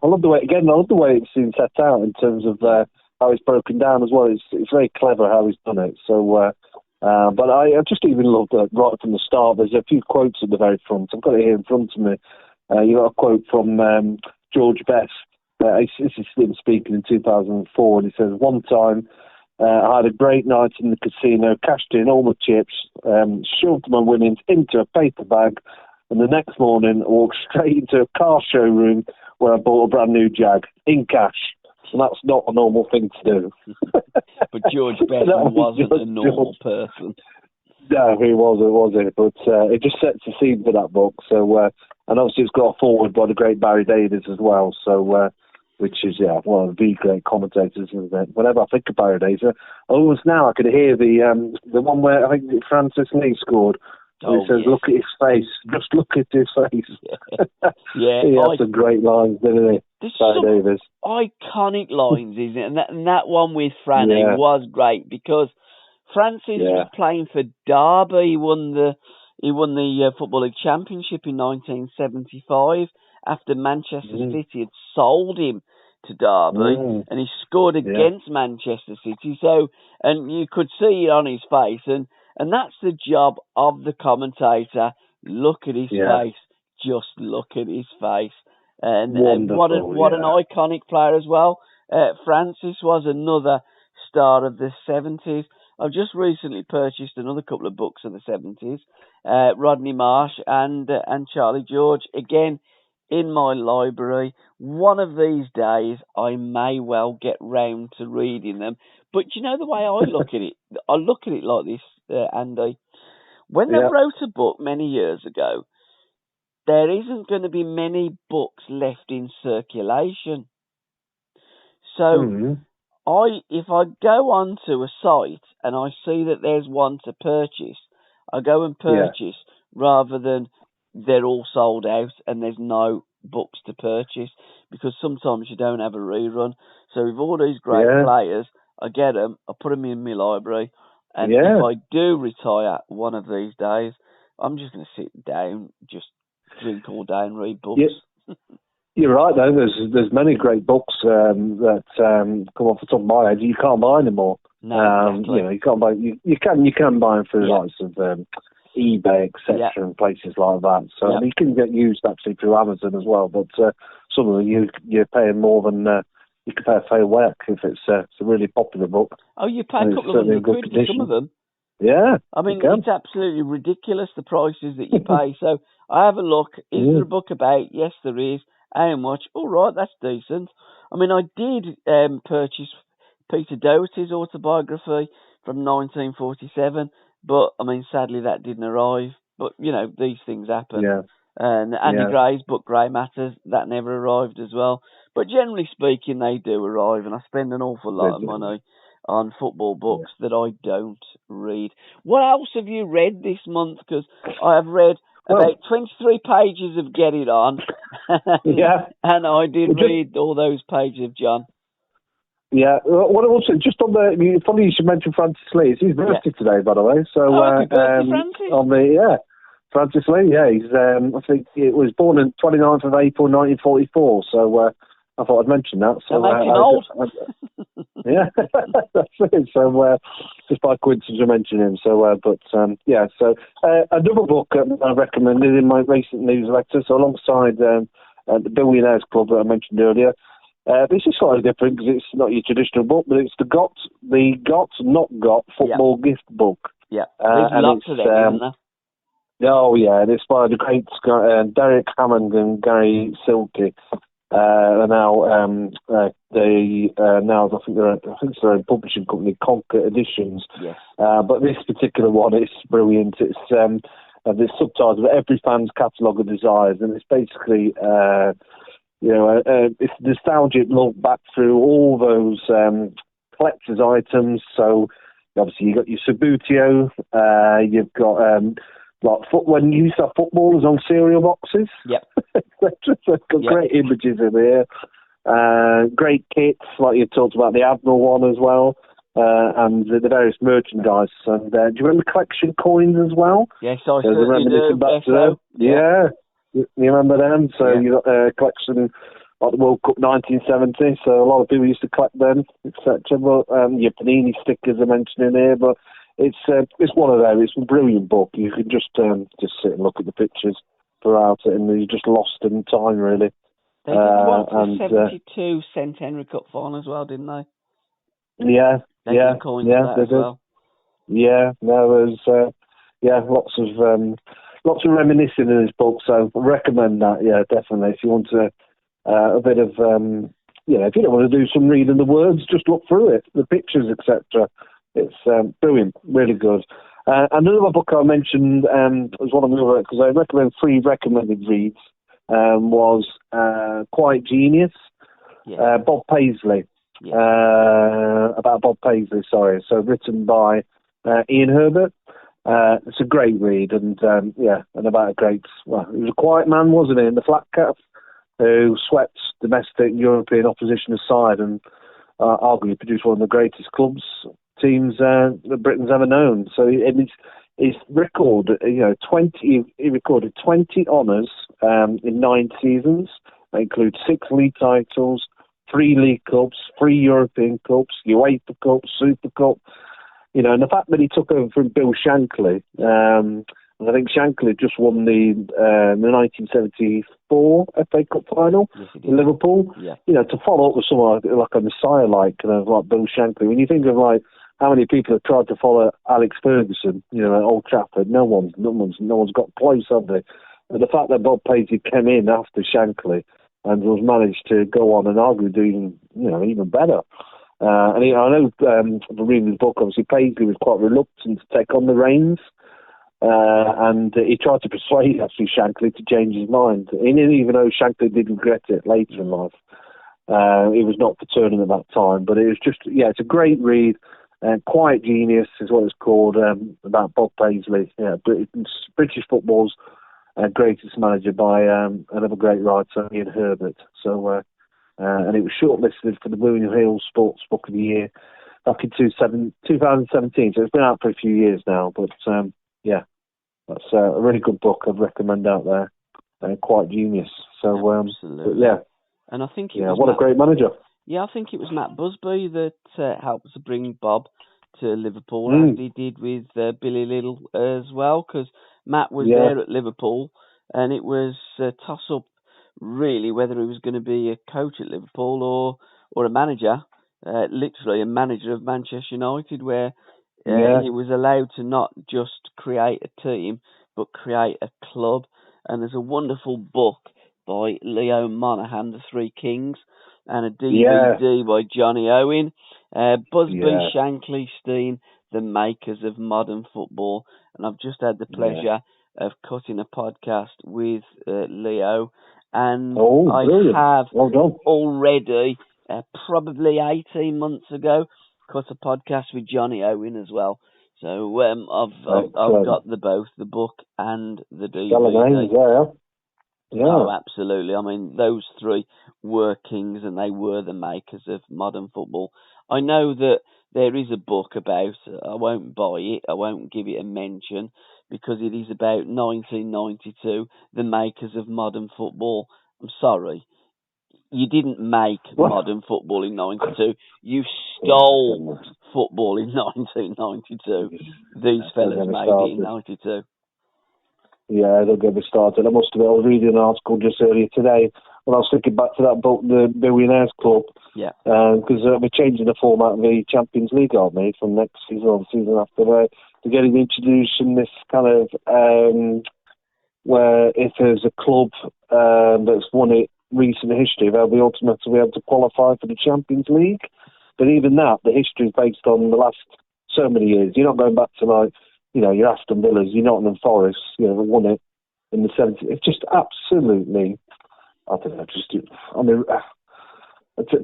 love the way it's been set out in terms of how it's broken down as well. It's very clever how he's done it. So, but I just even loved right from the start. There's a few quotes at the very front. I've got it here in front of me. You got a quote from George Best. This is him speaking in 2004, and he says, "One time, I had a great night in the casino, cashed in all my chips, shoved my winnings into a paper bag, and the next morning I walked straight into a car showroom where I bought a brand new Jag in cash." And that's not a normal thing to do. But George Best wasn't a normal person. No, he wasn't, was it? But it just sets the scene for that book. So, and obviously it's got a forward by the great Barry Davies as well. So, which is, one of the great commentators, isn't it? Whenever I think of Barry Davies, almost now I could hear the one where I think Francis Lee scored. He says, "Look at his face. Just look at his face." Yeah, he has some great lines, didn't he? Barry Davies. Iconic lines, isn't it? And that one with Franny was great, because Francis was playing for Derby. He won the Football League Championship in 1975 after Manchester City had sold him to Derby, and he scored against Manchester City. So, and you could see it on his face, and that's the job of the commentator. Look at his face. Just look at his face. And what an iconic player as well. Francis was another star of the 70s. I've just recently purchased another couple of books of the 70s, Rodney Marsh and Charlie George, again in my library. One of these days, I may well get round to reading them. But you know the way I look at it? I look at it like this, Andy. When they wrote a book many years ago, there isn't going to be many books left in circulation. So if I go onto a site and I see that there's one to purchase, I go and purchase rather than they're all sold out and there's no books to purchase, because sometimes you don't have a rerun. So with all these great players, I get them, I put them in my library, and if I do retire one of these days, I'm just going to sit down, just drink all day and read books. You're right, though. There's many great books that come off the top of my head. You can't buy anymore. No, exactly. You can't buy. You can buy them through the likes of eBay, etc., and places like that. So you can get used actually through Amazon as well. But some of them you're paying more than you can pay a fair whack if it's a really popular book. Oh, you pay a couple of £100 for some of them. Yeah, I mean, it's absolutely ridiculous, the prices that you pay. So I have a look. Is there a book about? Yes, there is. How much? All right, that's decent. I mean, I did purchase Peter Doherty's autobiography from 1947, but, I mean, sadly that didn't arrive. But, you know, these things happen. Yeah. And Andy Gray's book, Grey Matters, that never arrived as well. But generally speaking, they do arrive, and I spend an awful lot of money on football books that I don't read. What else have you read this month? Because I have read about 23 pages of Get It On, and I did read all those pages of John. Yeah, what also, just on the, funny you should mention Francis Lee. It's his birthday today, by the way. So, happy birthday, Francis. On the, Francis Lee, he's, I think it was born on 29th of April 1944, so I thought I'd mention that. So, old. That's it. So, just by coincidence I mentioned him. So, so another book I recommended in my recent newsletter, so alongside the Billionaires Club that I mentioned earlier. This is slightly different because it's not your traditional book, but it's the Got Not Got Football Gift Book. Yeah, there's lots of them, isn't there? Oh yeah, and it's by the great Derek Hammond and Gary Silke. Now I think it's their own publishing company, Conquer Editions. Yes. But this particular one is brilliant. It's the subtitle Every Fan's Catalogue of Desires, and it's basically it's a nostalgic look back through all those collector's items. So obviously you've got your Subutio, you've got when you used to have footballers on cereal boxes. Yep. Got great images in there. Great kits, like you talked about the Admiral one as well, and the various merchandise. And do you remember collection coins as well? Yes, I certainly do. Yeah. You remember them? So you got a collection like the World Cup 1970. So a lot of people used to collect them, etc. But your Panini stickers are mentioned in here. But it's one of those. It's a brilliant book. You can just sit and look at the pictures throughout it, and you're just lost in time, really. They did one for the 72 Centenary Cup final as well, didn't they? Yeah, they did coins for that as well. Yeah, no, there's lots of reminiscing in this book, so I recommend that. Yeah, definitely. If you want a bit of, if you don't want to do some reading the words, just look through it, the pictures, etc. It's brilliant, really good. Another book I mentioned was one of the other, because I recommend 3 recommended reads, was Quiet Genius, Bob Paisley. About Bob Paisley, sorry. So written by Ian Herbert. It's a great read, and about he was a quiet man, wasn't he, in the flat cap, who swept domestic European opposition aside and arguably produced one of the greatest teams that Britain's ever known. So his record, 20. He recorded 20 honours in 9 seasons. That includes 6 league titles, 3 League Cups, 3 European Cups, UEFA Cup, Super Cup. And the fact that he took over from Bill Shankly, and I think Shankly just won the 1974 FA Cup final in Liverpool. Yeah. To follow up with someone like a Messiah like Bill Shankly. When you think of how many people have tried to follow Alex Ferguson, you know, at Old Trafford? No one's got close, have they? And the fact that Bob Paisley came in after Shankly and was managed to go on and arguably do even better. I know from reading the book, obviously Paisley was quite reluctant to take on the reins, and he tried to persuade actually Shankly to change his mind. Even though Shankly did regret it later in life, he was not for turning at that time. But it was just, it's a great read. Quiet Genius is what it's called, about Bob Paisley. Yeah, British football's greatest manager by another great writer, Ian Herbert. So. And it was shortlisted for the William Hill Sports Book of the Year back in 2017. So it's been out for a few years now. But that's a really good book I'd recommend out there. Quite genius. So absolutely. And I think what a great manager. Yeah, I think it was Matt Busby that helped to bring Bob to Liverpool, as he did with Billy Little as well, because Matt was there at Liverpool, and it was toss-up really whether he was going to be a coach at Liverpool or a manager, literally a manager of Manchester United, where he was allowed to not just create a team, but create a club. And there's a wonderful book by Leo Monaghan, The Three Kings, and a DVD by Johnny Owen, Busby, Shankly, Steen, The Makers of Modern Football. And I've just had the pleasure of cutting a podcast with Leo, and I have already, probably 18 months ago, cut a podcast with Johnny Owen as well. So I've got both the book and the DVD. Oh, absolutely. I mean, those three were kings, and they were the makers of modern football. I know that there is a book about, I won't buy it, I won't give it a mention, because it is about 1992, the makers of modern football. I'm sorry, you didn't make modern football in 92. You stole football in 1992. These fellas made it in 92. Yeah, they'll get me started. I was reading an article just earlier today when I was thinking back to that book, the Billionaires Club. Yeah. Because we're changing the format of the Champions League, aren't we, from next season or the season after that. They're getting introduced in this kind of where if there's a club that's won it recent history, they'll be automatically able to qualify for the Champions League. But even that, the history is based on the last so many years. You're not going back to like, your Aston Villas, your Nottingham Forest, they won it in the 70s. It's just absolutely, I don't know,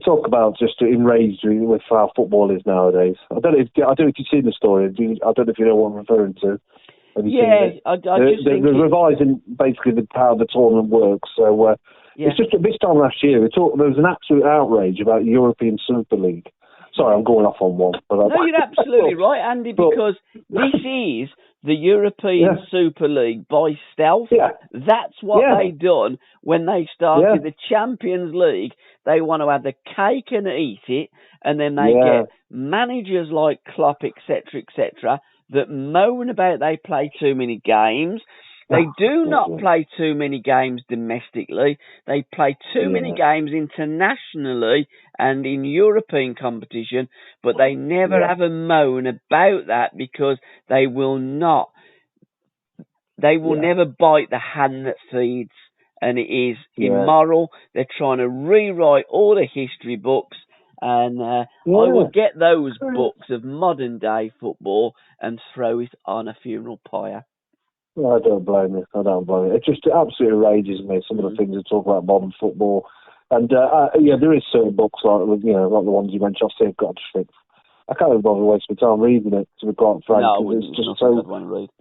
talk about just enraged with how football is nowadays. I don't know if you've seen the story. I don't know if you know what I'm referring to. They're revising basically how the tournament works. So it's just this time last year, there was an absolute outrage about European Super League. Sorry, I'm going off on one. But no, you're absolutely right, Andy, because this is the European Super League by stealth. Yeah. That's what they done when they started the Champions League. They want to have the cake and eat it, and then they get managers like Klopp, etc., that moan about they play too many games. They do not play too many games domestically. They play too many games internationally and in European competition, but they never have a moan about that because they will not. They will never bite the hand that feeds, and it is immoral. They're trying to rewrite all the history books, and I will get those books of modern day football and throw it on a funeral pyre. I don't blame you. It just absolutely enrages me, some of the things that talk about modern football. And there is certain books like the ones you mentioned. I've got to think. I can't even bother wasting my time reading it, to be quite frank. No,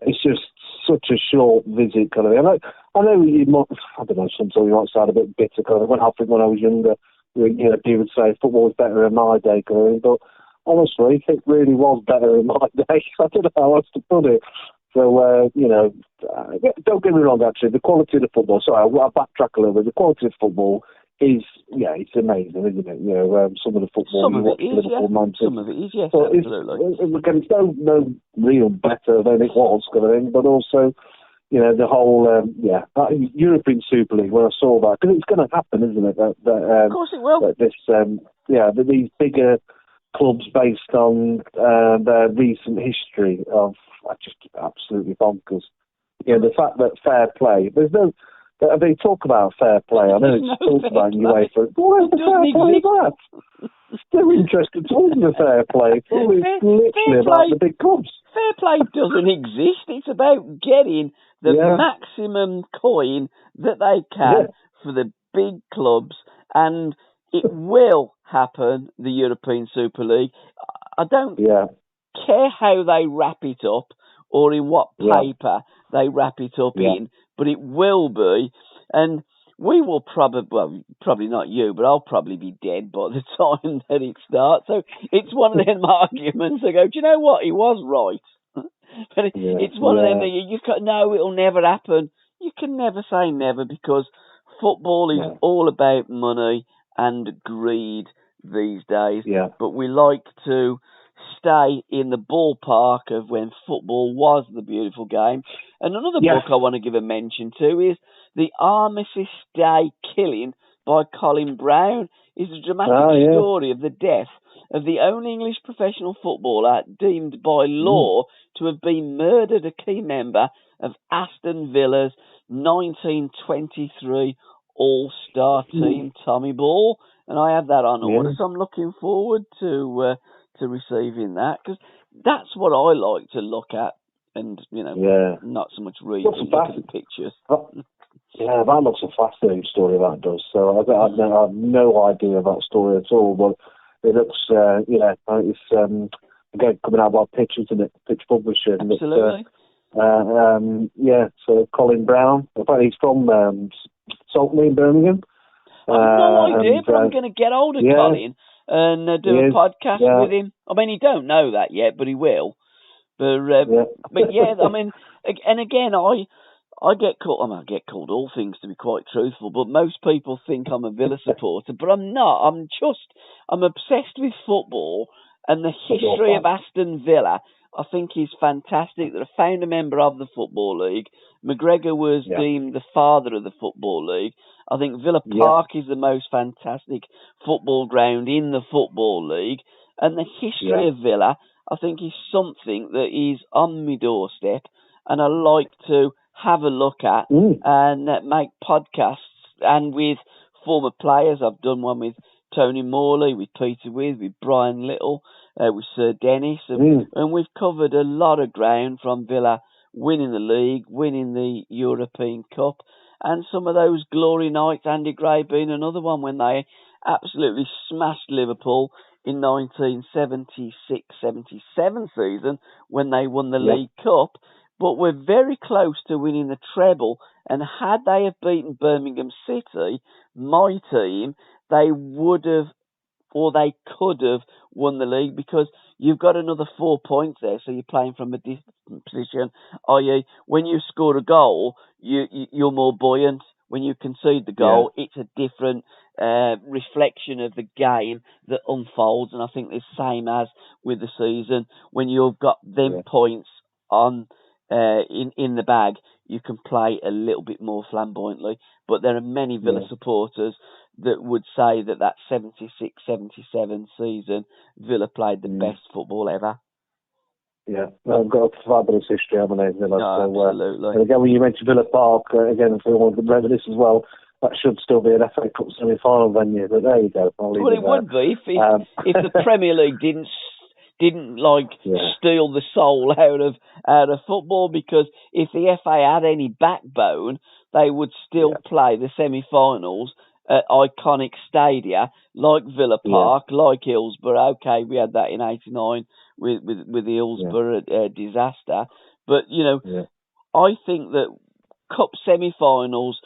it's just such a short visit kind of thing. I know you might, I don't know, sometimes you might sound a bit bitter kind of thing. I think when I was younger, people would say football was better in my day kind of thing, but honestly, it really was better in my day. I don't know how else to put it. So, don't get me wrong, actually, the quality of the football, sorry, I'll backtrack a little bit. The quality of football is, it's amazing, isn't it? Some of the football you watch Liverpool, Manchester. Some of it is, yes, absolutely. It's no real better than it was, kind of thing, but also, the whole, European Super League, when I saw that, because it's going to happen, isn't it? Of course it will. That these bigger clubs based on their recent history of just absolutely bonkers. You know, the fact that fair play, they talk about fair play. I know it's talked about in UEFA. Where's the fair play about? Still interested talking about fair play. It's always literally about the big clubs. Fair play doesn't exist. It's about getting the maximum coin that they can for the big clubs, and it will happen, the European Super League. I don't care how they wrap it up or in what paper they wrap it up in, but it will be. And we will probably not you, but I'll probably be dead by the time that it starts. So it's one of them arguments. I go, do you know what? He was right. But it's one of them that you've got, no, it'll never happen. You can never say never, because football is all about money and greed these days. Yeah. But we like to stay in the ballpark of when football was the beautiful game. And another book I want to give a mention to is The Armistice Day Killing by Colin Browne. It's a dramatic story of the death of the only English professional footballer deemed by law to have been murdered, a key member of Aston Villa's 1923 All-Star team, Tommy Ball. And I have that on order, so I'm looking forward to receiving that, because that's what I like to look at, and not so much read, but look at the pictures. That looks a fascinating story, that does. So I have no idea about that story at all, but it looks, it's again coming out by Pitch, isn't it? Pitch Publisher. Absolutely. So Colin Browne. In fact, he's from Saltley in Birmingham. I have no idea, but I'm going to get hold of Colin and do a podcast with him. I mean, he don't know that yet, but he will. But I mean, and again, I get called. I get called all things, to be quite truthful. But most people think I'm a Villa supporter, but I'm not. I'm obsessed with football, and the history of Aston Villa, I think, is fantastic. They're a founder member of the Football League. McGregor was deemed the father of the Football League. I think Villa Park is the most fantastic football ground in the Football League. And the history of Villa, I think, is something that is on my doorstep, and I like to have a look at and make podcasts. And with former players, I've done one with Tony Morley, with Peter with Brian Little, with Sir Dennis, and we've covered a lot of ground, from Villa winning the league, winning the European Cup, and some of those glory nights, Andy Gray being another one, when they absolutely smashed Liverpool in 1976-77 season when they won the League Cup. But we're very close to winning the treble, and had they have beaten Birmingham City, my team, they would have, or they could have, won the league, because you've got another 4 points there, so you're playing from a different position, i.e. when you score a goal, you're more buoyant. When you concede the goal, it's a different reflection of the game that unfolds, and I think it's the same as with the season. When you've got them points on in the bag, you can play a little bit more flamboyantly. But there are many Villa supporters that would say that 76-77 season, Villa played the best football ever. Yeah, they've got a fabulous history, haven't they, Villa? No, absolutely. And again, when you mentioned Villa Park, again, if we want to remember this as well, that should still be an FA Cup semi-final venue, but there you go. Well, it would be if the Premier League didn't steal the soul out of football, because if the FA had any backbone, they would still play the semi-finals at iconic stadia like Villa Park, like Hillsborough. Okay, we had that in '89 with the Hillsborough disaster, but I think that cup semi-finals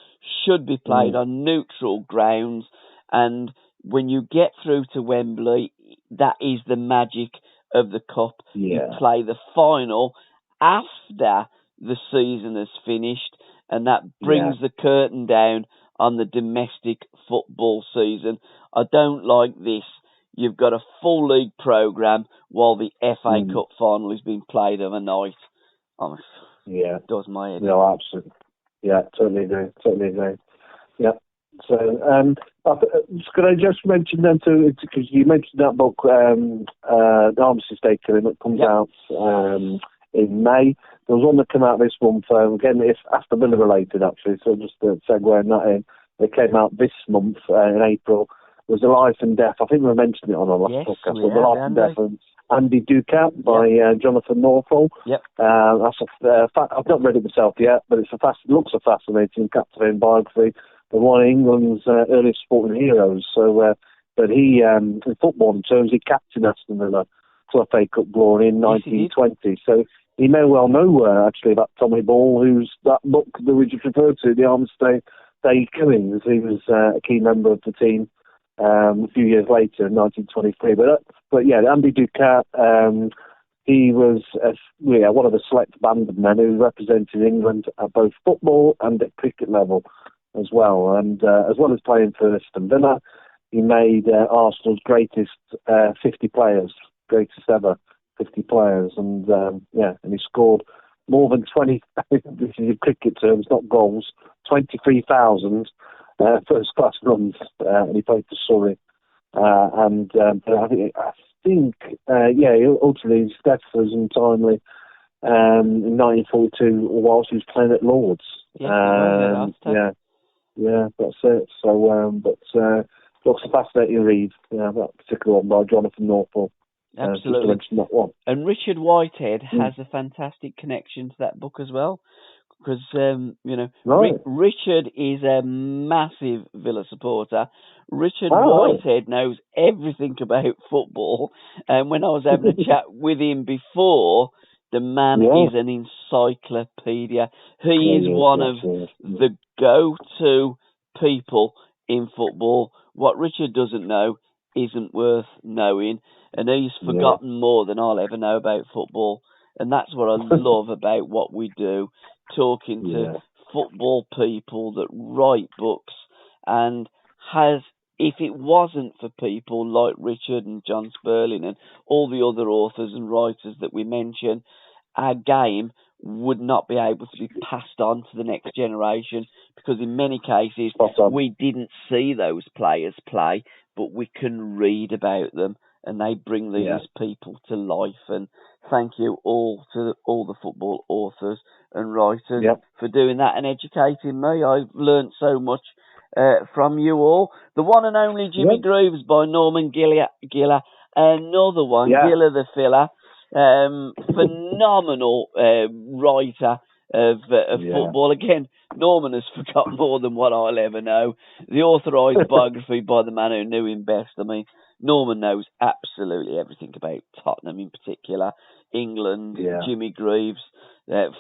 should be played on neutral grounds, and when you get through to Wembley, that is the magic of the cup. You play the final after the season has finished, and that brings the curtain down on the domestic football season. I don't like this. You've got a full league programme while the FA Cup final is being played overnight. It does my head. No, absolutely. Yeah, totally agree. Yeah. So, could I just mention then too, because you mentioned that book, the Armistice Day Killing, that comes out in May. There was one that came out this month, again, it's Aston Villa related actually, so just to segue that in. It came out this month, in April. It was The Life and Death, I think we mentioned it on our last podcast, The Life and Death of Andy Ducat by Jonathan Norfolk. Yep. That's I've not read it myself yet, but it looks a fascinating, captivating biography of one of England's earliest sporting heroes. So, but he, in football terms, he captained Aston Villa to a FA Cup glory in 1920. So he may well know actually about Tommy Ball, who's that book that we just referred to, the Armistice Day Killings. He was a key member of the team a few years later in 1923. But yeah, Andy Ducat, he was one of the select band of men who represented England at both football and at cricket level as well. And as well as playing for Aston Villa, he made Arsenal's greatest 50 players, greatest ever 50 players. And and he scored more than 20, this is in cricket terms, not goals, 23,000 first-class runs, and he played for Surrey. But I think, ultimately his death was untimely in 1942, whilst he was playing at Lord's. That's it. So, looks a fascinating read. That particular one by Jonathan Norfolk. Absolutely. Just to mention that one. And Richard Whitehead has a fantastic connection to that book as well. Because, Richard is a massive Villa supporter. Richard Whitehead knows everything about football. And when I was having a chat with him before, the man is an encyclopedia. He is one of the go-to people in football. What Richard doesn't know isn't worth knowing. And he's forgotten more than I'll ever know about football. And that's what I love about what we do, talking to football people that write books. And if it wasn't for people like Richard and John Sperling and all the other authors and writers that we mention, our game would not be able to be passed on to the next generation, because in many cases we didn't see those players play, but we can read about them, and they bring these people to life. And thank you all to all the football authors and writers for doing that and educating me. I've learnt so much from you all. The one and only Jimmy Grooves by Norman Giller, another one, Giller the Filler. Phenomenal writer of football. Again, Norman has forgotten more than what I'll ever know. The authorised biography by the man who knew him best. I mean, Norman knows absolutely everything about Tottenham in particular, England, Jimmy Greaves,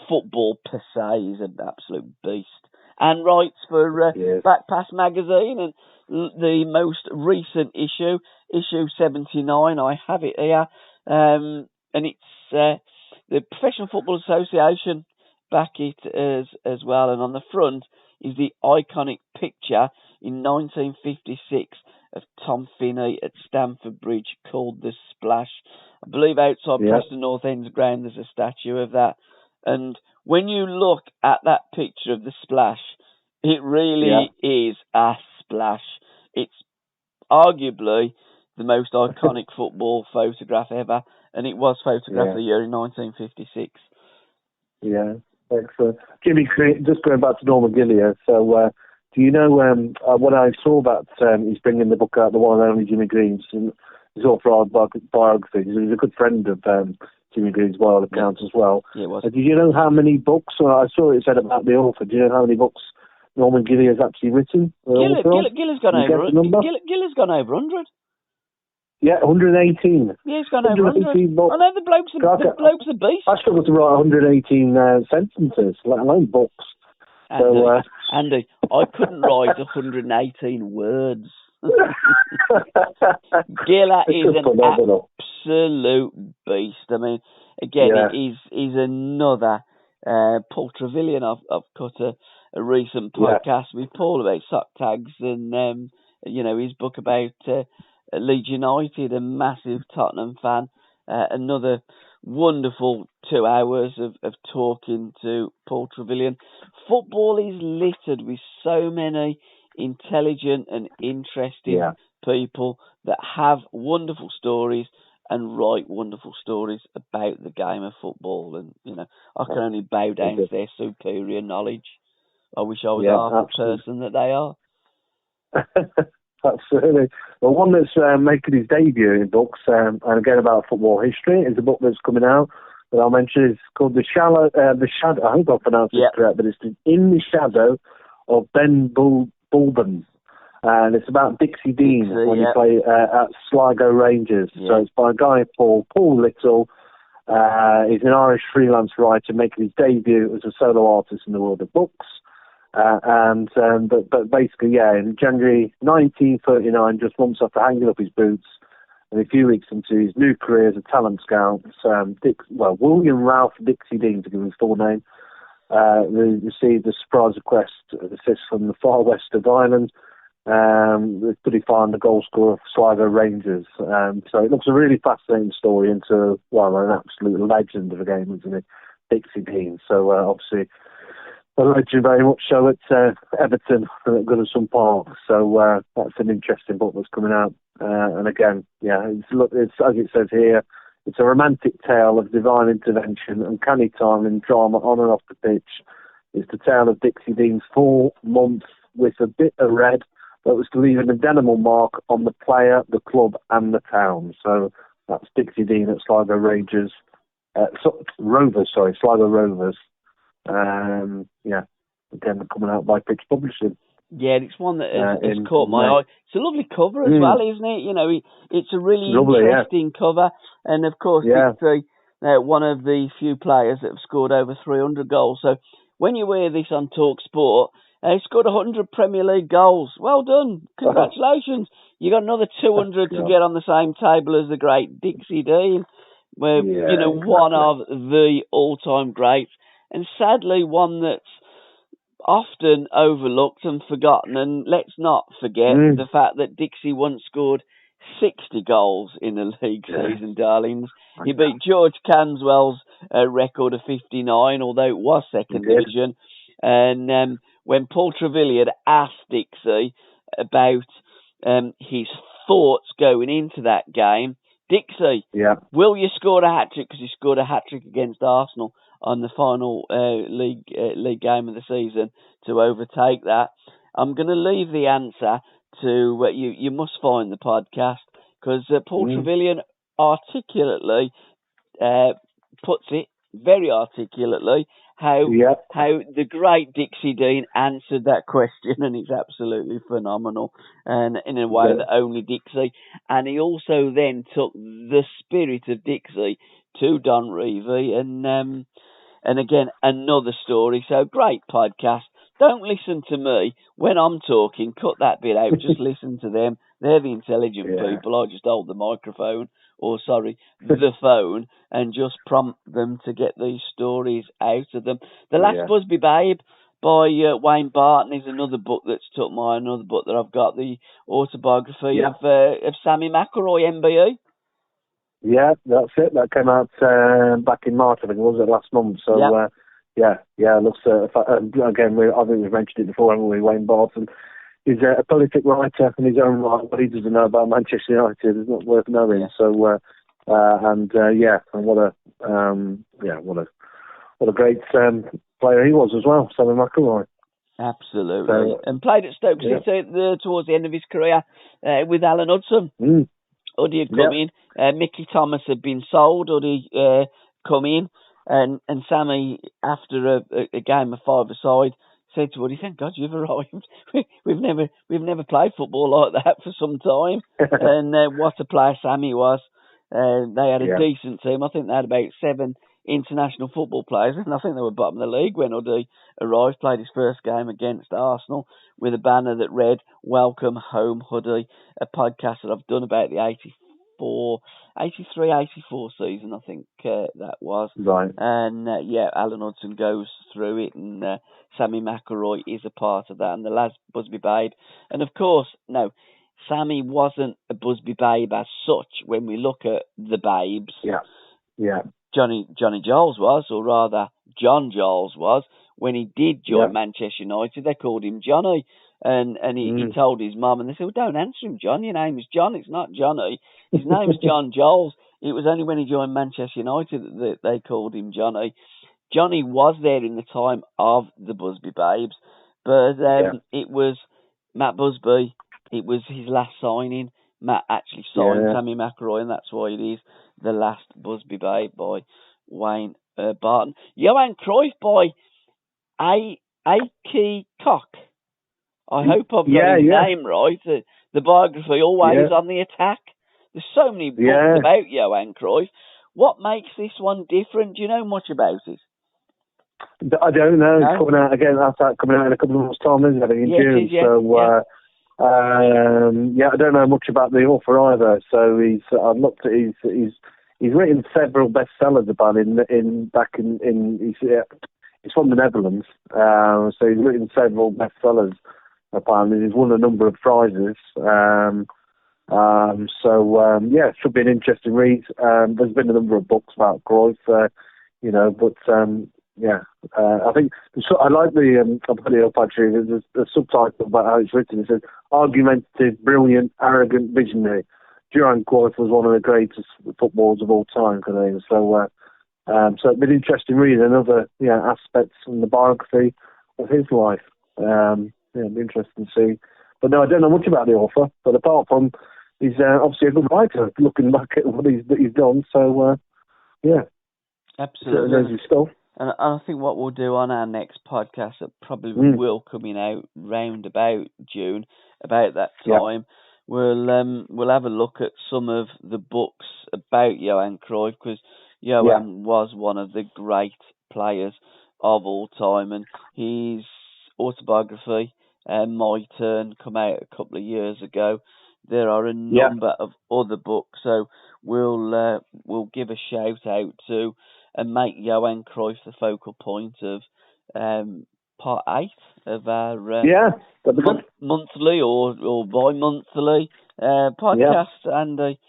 football per se. He's an absolute beast. And writes for Back Pass magazine, and the most recent issue 79, I have it here, and it's the Professional Football Association back it as well, and on the front is the iconic picture in 1956 of Tom Finney at Stamford Bridge called The Splash. I believe outside Preston North End's ground there's a statue of that. And when you look at that picture of The Splash, it really is a splash. It's arguably the most iconic football photograph ever, and it was photographed of the year in 1956. Yeah, excellent. Jimmy, just going back to Norman Gillier, so do you know when I saw that he's bringing the book out, the one and only Jimmy Greaves, and his autobiography, he was a good friend of Jimmy Greaves' by all accounts as well. Yeah, it was. Did you know how many books, I saw it said about the author, do you know how many books Norman Gillier has actually written? Giller's gone over 100. Yeah, 118. Yeah, he's gone over 100. Books. I know, the bloke's a beast. I struggle to write 118 sentences, let alone books. Andy, I couldn't write 118 words. Giller is an absolute beast. I mean, again, he's another Paul Trevelyan. I've cut a recent podcast with Paul about sock tags and his book about Leeds United, a massive Tottenham fan. Another wonderful 2 hours of talking to Paul Trevelyan. Football is littered with so many intelligent and interesting Yeah. people that have wonderful stories and write wonderful stories about the game of football. And, you know, I can only bow down to their superior knowledge. I wish I was half the person that they are. Absolutely. Well, one that's making his debut in books, and again about football history, is a book that's coming out that I'll mention. It's called The Shadow. I hope I pronounced it correct, but it's In the Shadow of Ben Bulben. And it's about Dixie Dean when he played at Sligo Rangers. Yeah. So it's by a guy called Paul Little. He's an Irish freelance writer making his debut as a solo artist in the world of books. But basically, in January 1939, just months after hanging up his boots, and a few weeks into his new career as a talent scout, William Ralph Dixie Dean, to give his full name, received a surprise assist from the far west of Ireland. Could he find the goal scorer for Sligo Rangers? So it looks a really fascinating story into, an absolute legend of the game, isn't it? Dixie Dean. So obviously a legend very much so at Everton and at Goodison Park. So that's an interesting book that's coming out. And again, it's as it says here, it's a romantic tale of divine intervention and canny time in drama on and off the pitch. It's the tale of Dixie Dean's 4 months with a bit of red that was to leave an indelible mark on the player, the club, and the town. So that's Dixie Dean at Sligo Rangers. Sligo Rovers. Again, coming out by Pitch Publishing. Yeah, it's one that has caught my eye. It's a lovely cover as well, isn't it? You know, it's a really interesting cover. And, of course, Dixie, one of the few players that have scored over 300 goals. So when you wear this on Talk Sport, he scored 100 Premier League goals. Well done. Congratulations. You got another 200 to get on the same table as the great Dixie Dean, where, one of the all-time greats. And sadly, one that's often overlooked and forgotten. And let's not forget the fact that Dixie once scored 60 goals in a league season, darlings. He beat George Canswell's record of 59, although it was second division. And when Paul Trevilian asked Dixie about his thoughts going into that game, Dixie, will you score a hat-trick? Because he scored a hat-trick against Arsenal on the final league game of the season to overtake that. I'm going to leave the answer to you must find the podcast, because Paul Trevilian articulately puts it, very articulately, how the great Dixie Dean answered that question, and it's absolutely phenomenal, and in a way that only Dixie. And he also then took the spirit of Dixie to Don Revie, and again, another story. So great podcast. Don't listen to me when I'm talking. Cut that bit out. Just listen to them. They're the intelligent people. I just hold the microphone, the phone, and just prompt them to get these stories out of them. The Last Busby Babe by Wayne Barton is another book that's took another book that I've got, the autobiography of Sammy McElroy, MBE. Yeah, that's it. That came out back in March, I think, was it, last month? So, looks, again, I think we've mentioned it before, haven't we, Wayne Barton. He's a prolific writer in his own right. What he doesn't know about Manchester United is not worth knowing. Yeah. So, and what a great player he was as well, Sammy McElroy. Absolutely. So, and played at Stoke City towards the end of his career with Alan Hudson. Uddy had come in. Mickey Thomas had been sold. Uddy come in, and Sammy, after a game of five-a-side, said to Uddy, "Thank God you've arrived. We've never played football like that for some time." And what a player Sammy was. They had a decent team. I think they had about 7 international football players, and I think they were bottom of the league when Uddy arrived. Played his first game against Arsenal with a banner that read "Welcome Home, Huddy," a podcast that I've done about the 83-84 season, I think that was. Right. And Alan Hudson goes through it, and Sammy McElroy is a part of that, and the Last Busby Babe. And of course, no, Sammy wasn't a Busby Babe as such when we look at the Babes. Yeah. Johnny Giles was, or rather John Giles was, when he did join Manchester United. They called him Johnny. And he told his mum, and they said, well, don't answer him, John. Your name is John. It's not Johnny. His name's John Joles. It was only when he joined Manchester United that they called him Johnny. Johnny was there in the time of the Busby Babes, but it was Matt Busby. It was his last signing. Matt actually signed Tammy McElroy, and that's why it is the last Busby Babe by Wayne Barton. Johan Cruyff by A.K. Koch. I hope I've got his name right. The biography, Always on the Attack. There's so many books about Johan Cruyff. What makes this one different? Do you know much about it? I don't know. No? It's coming out again. That's coming out in a couple of months' time, isn't it? In June. I don't know much about the author either. So I've looked at he's written several bestsellers about he's from the Netherlands. So he's written several bestsellers. Apparently, he's won a number of prizes. It should be an interesting read. There's been a number of books about Cruyff, I think I like I'll put it up actually. There's a subtitle about how it's written. It says, "Argumentative, brilliant, arrogant, visionary. Johan Cruyff was one of the greatest footballers of all time." Kind of thing. So it'd be an interesting read. Another aspects from the biography of his life. It'd be interesting to see. But no, I don't know much about the author. But apart from he's obviously a good writer, looking back at what he's done. So absolutely. There's his stuff. And I think what we'll do on our next podcast, that probably will coming out round about June, about that time, we'll have a look at some of the books about Johan Cruyff, because Johan was one of the great players of all time, and his autobiography, My Turn, come out a couple of years ago. There are a number of other books, so we'll give a shout out to and make Johan Cruyff the focal point of part 8 of our monthly or bi-monthly podcast, Andy.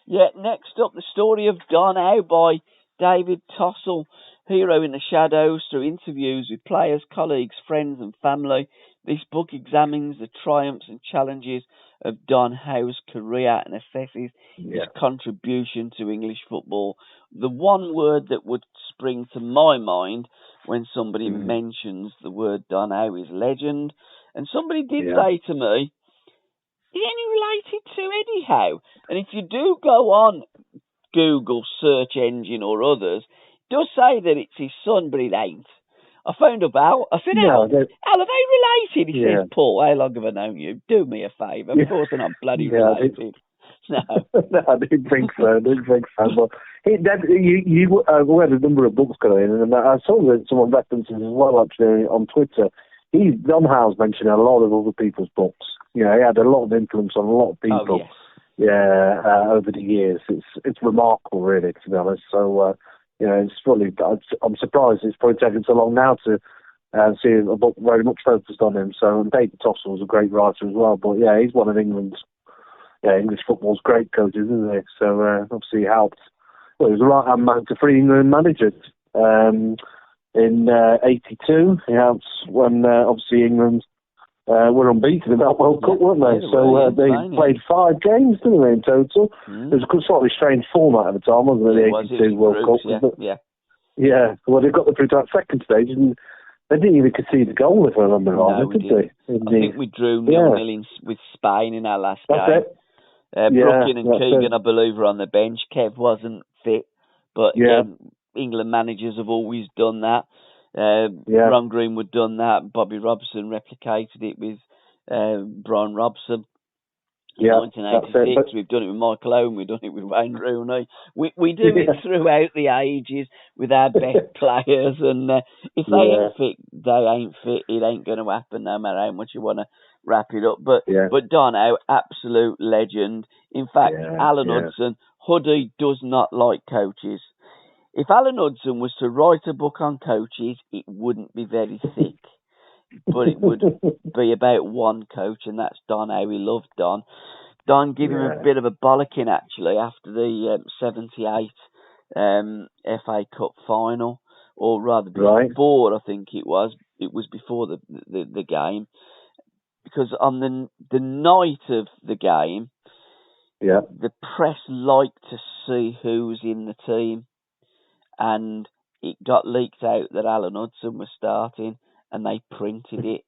Next up, the story of Darnow by David Tossel. Hero in the shadows through interviews with players, colleagues, friends and family. This book examines the triumphs and challenges of Darnow's career and assesses his contribution to English football. The one word that would spring to my mind when somebody mentions the word Darnow is legend. And somebody did say to me, is any related to Eddie Howe? And if you do go on Google search engine or others, it does say that it's his son, but it ain't. I phoned up Al. I said, Al, are they related? He says, Paul, how long have I known you? Do me a favour. Of course they're not bloody related. No. No, I didn't think so. But you had a number of books going, and I saw that someone references as well, actually, on Twitter. Don Howe's mentioned a lot of other people's books. He had a lot of influence on a lot of people. Oh, yes. Over the years. It's remarkable, really, to be honest. So, it's probably, I'm surprised it's probably taken so long now to see a book very much focused on him. So, David Tossel was a great writer as well. But, he's one of England's, English football's great coaches, isn't he? So, obviously he helped. Well, he was the right-hand man to 3 England managers. In 82, he helped when, obviously, England were unbeaten in that World Cup, weren't they? So they played 5 games, didn't they, in total? It was a slightly strange format at the time, wasn't it? The 82 World Cup. Yeah. Well, they got through to that second stage, and they didn't even concede a goal, if I remember right, did they? I think we drew 0-0 with Spain in our last game. That's it. Brooklyn and Keegan, I believe, were on the bench. Kev wasn't fit, but again, England managers have always done that. Ron Greenwood done that. Bobby Robson replicated it with Brian Robson in 1986. We've done it with Michael Owen. We've done it with Wayne Rooney. We do it throughout the ages with our best players. And if they ain't fit, they ain't fit. It ain't going to happen no matter how much you want to wrap it up. But Darnow, absolute legend. In fact, Alan Hudson, Huddy does not like coaches. If Alan Hudson was to write a book on coaches, it wouldn't be very thick. But it would be about one coach, and that's Don Howe. He loved Don. Don gave him a bit of a bollocking, actually, after the 78 FA Cup final, or rather before, I think it was. It was before the game, because on the night of the game, the press liked to see who was in the team, and it got leaked out that Alan Hudson was starting, and they printed it.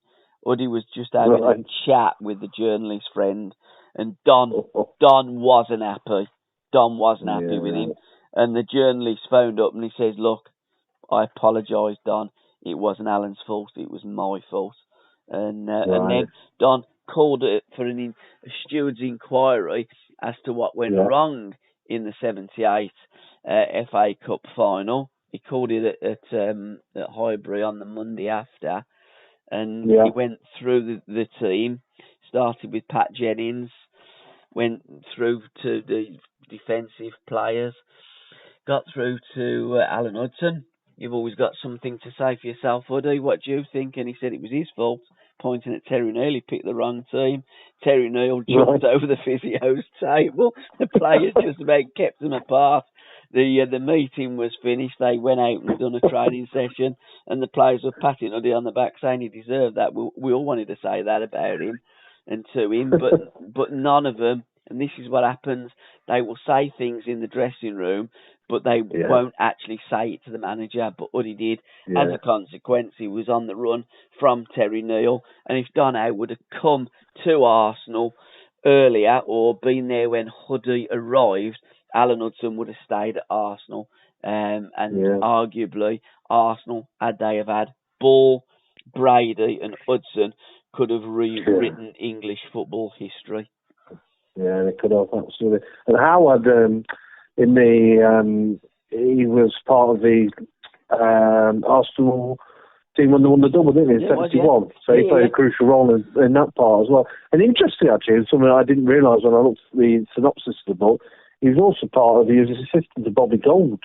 Uddy was just having a chat with the journalist friend, and Don wasn't happy. Don wasn't happy with him, and the journalist phoned up and he says, "Look, I apologise, Don. It wasn't Alan's fault. It was my fault." And then Don called it for a steward's inquiry as to what went wrong in the '78 FA Cup final. He called it at Highbury on the Monday after, and he went through the team. Started with Pat Jennings, went through to the defensive players, got through to Alan Hudson. "You've always got something to say for yourself, Uddy. What do you think?" And he said it was his fault, pointing at Terry Neal. He picked the wrong team. Terry Neal jumped over the physio's table. The players just about kept them apart. The meeting was finished. They went out and done a training session, and the players were patting Uddy on the back, saying he deserved that. We all wanted to say that about him and to him, but none of them. And this is what happens. They will say things in the dressing room, but they won't actually say it to the manager. But Uddy did. As a consequence, he was on the run from Terry Neal. And if Darnow would have come to Arsenal earlier or been there when Uddy arrived, Alan Hudson would have stayed at Arsenal. And arguably, Arsenal, had they have had Ball, Brady and Hudson, could have rewritten English football history. Yeah, they could have, absolutely. And Howard, he was part of the Arsenal team when they won the double, didn't he, in '71? So he played a crucial role in that part as well. And interesting, actually, something I didn't realise when I looked at the synopsis of the book, he was also he was assistant to Bobby Gould,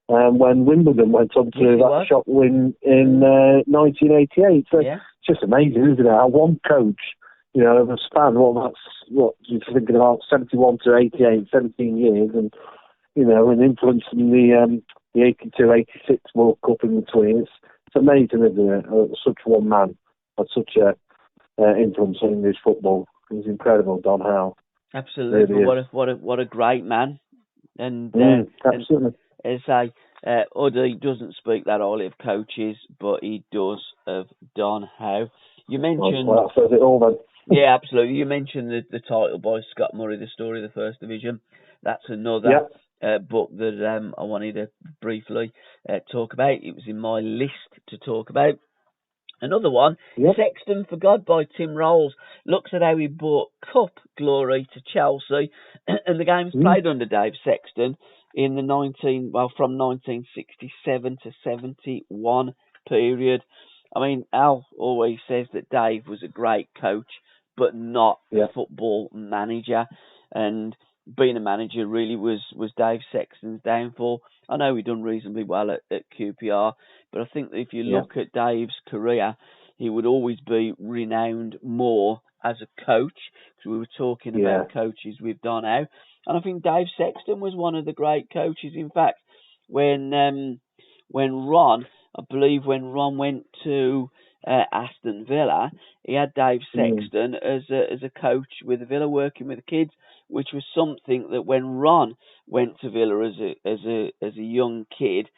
when Wimbledon went on to that shock win in 1988. So it's just amazing, isn't it? How one coach, over a span, what you're thinking about 71 to 88, 17 years, and and influencing the 82-86 World Cup in between. It's amazing, isn't it? Such one man had such a influence on English football. It was incredible, Don Howe. Absolutely, really what a great man, and absolutely. And, as I say, Uddy doesn't speak that highly of coaches, but he does of Don Howe. You mentioned that says it all, then. Yeah, absolutely. You mentioned the title by Scott Murray, The Story of the First Division. That's another book that I wanted to briefly talk about. It was in my list to talk about. Another one, Sexton for God by Tim Rolls, looks at how he brought cup glory to Chelsea, and the game's played under Dave Sexton in the from 1967 to 71 period. I mean, Al always says that Dave was a great coach, but not a football manager. And being a manager really was Dave Sexton's downfall. I know he done reasonably well at QPR, but I think that if you look at Dave's career, he would always be renowned more as a coach, because we were talking about coaches with Darnow. And I think Dave Sexton was one of the great coaches. In fact, when Ron went to Aston Villa, he had Dave Sexton as a coach with Villa, working with the kids, which was something that when Ron went to Villa as a young kid,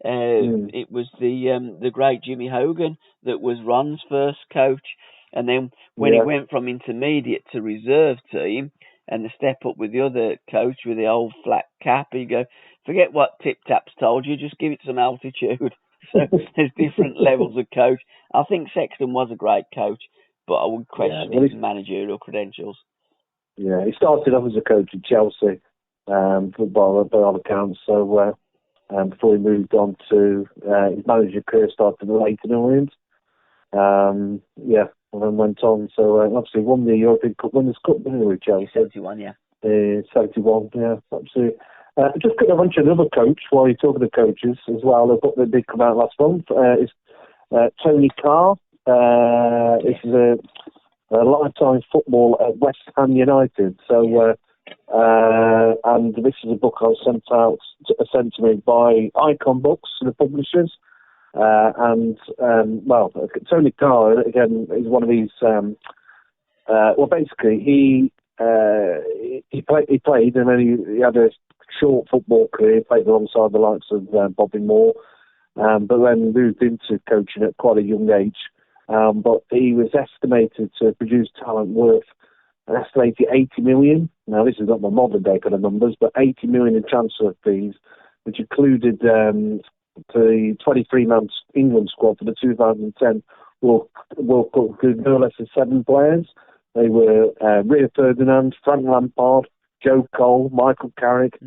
it was the great Jimmy Hogan that was Ron's first coach. And then when he went from intermediate to reserve team, and the step up with the other coach with the old flat cap, he'd go, "Forget what Tip Tap's told you, just give it some altitude." So there's different levels of coach. I think Sexton was a great coach, but I would question his managerial credentials. Yeah, he started off as a coach at Chelsea, by all accounts. So before he moved on to his manager career, started at Leyton Orient. And then went on. So obviously won the European Cup Winners' Cup, didn't he, with Chelsea? 71, 71, absolutely. Just going to mention another coach while you're talking to coaches as well. A book that did come out last month is Tony Carr. This is a lifetime football at West Ham United. So And this is a book I was sent to me by Icon Books, the publishers. Tony Carr, again, is one of these... basically, he played, and then he had a short football career. He played alongside the likes of Bobby Moore, but then moved into coaching at quite a young age. But he was estimated to produce talent worth an estimated 80 million. Now, this is not the modern day kind of numbers, but 80 million in transfer fees, which included the 23-man England squad for the 2010 World Cup, included no less than 7 players. They were Rio Ferdinand, Frank Lampard, Joe Cole, Michael Carrick,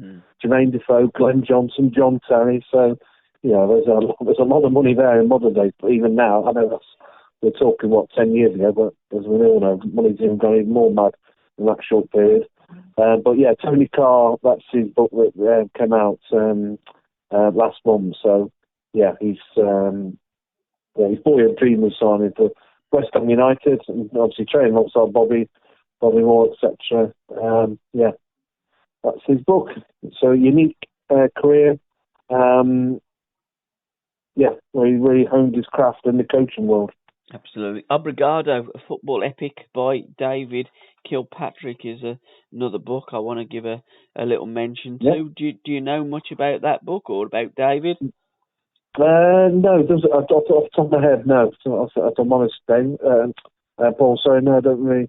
Jermaine Defoe, Glenn Johnson, John Terry. So, there's a lot of money there in modern days. But even now, I know we're talking, 10 years ago, but as we all know, money's even gone even more mad in that short period. Tony Carr, that's his book that came out last month. So, his boyhood dream was signing for West Ham United, and obviously training alongside Bobby Moore, etc. That's his book. So a unique career. Where he really honed his craft in the coaching world. Absolutely. Obrigado, a football epic by David Kilpatrick, is another book I want to give a little mention to. Do you know much about that book or about David? No, off the top of my head, no. If I'm honest, Dave. Paul, sorry, no, I don't really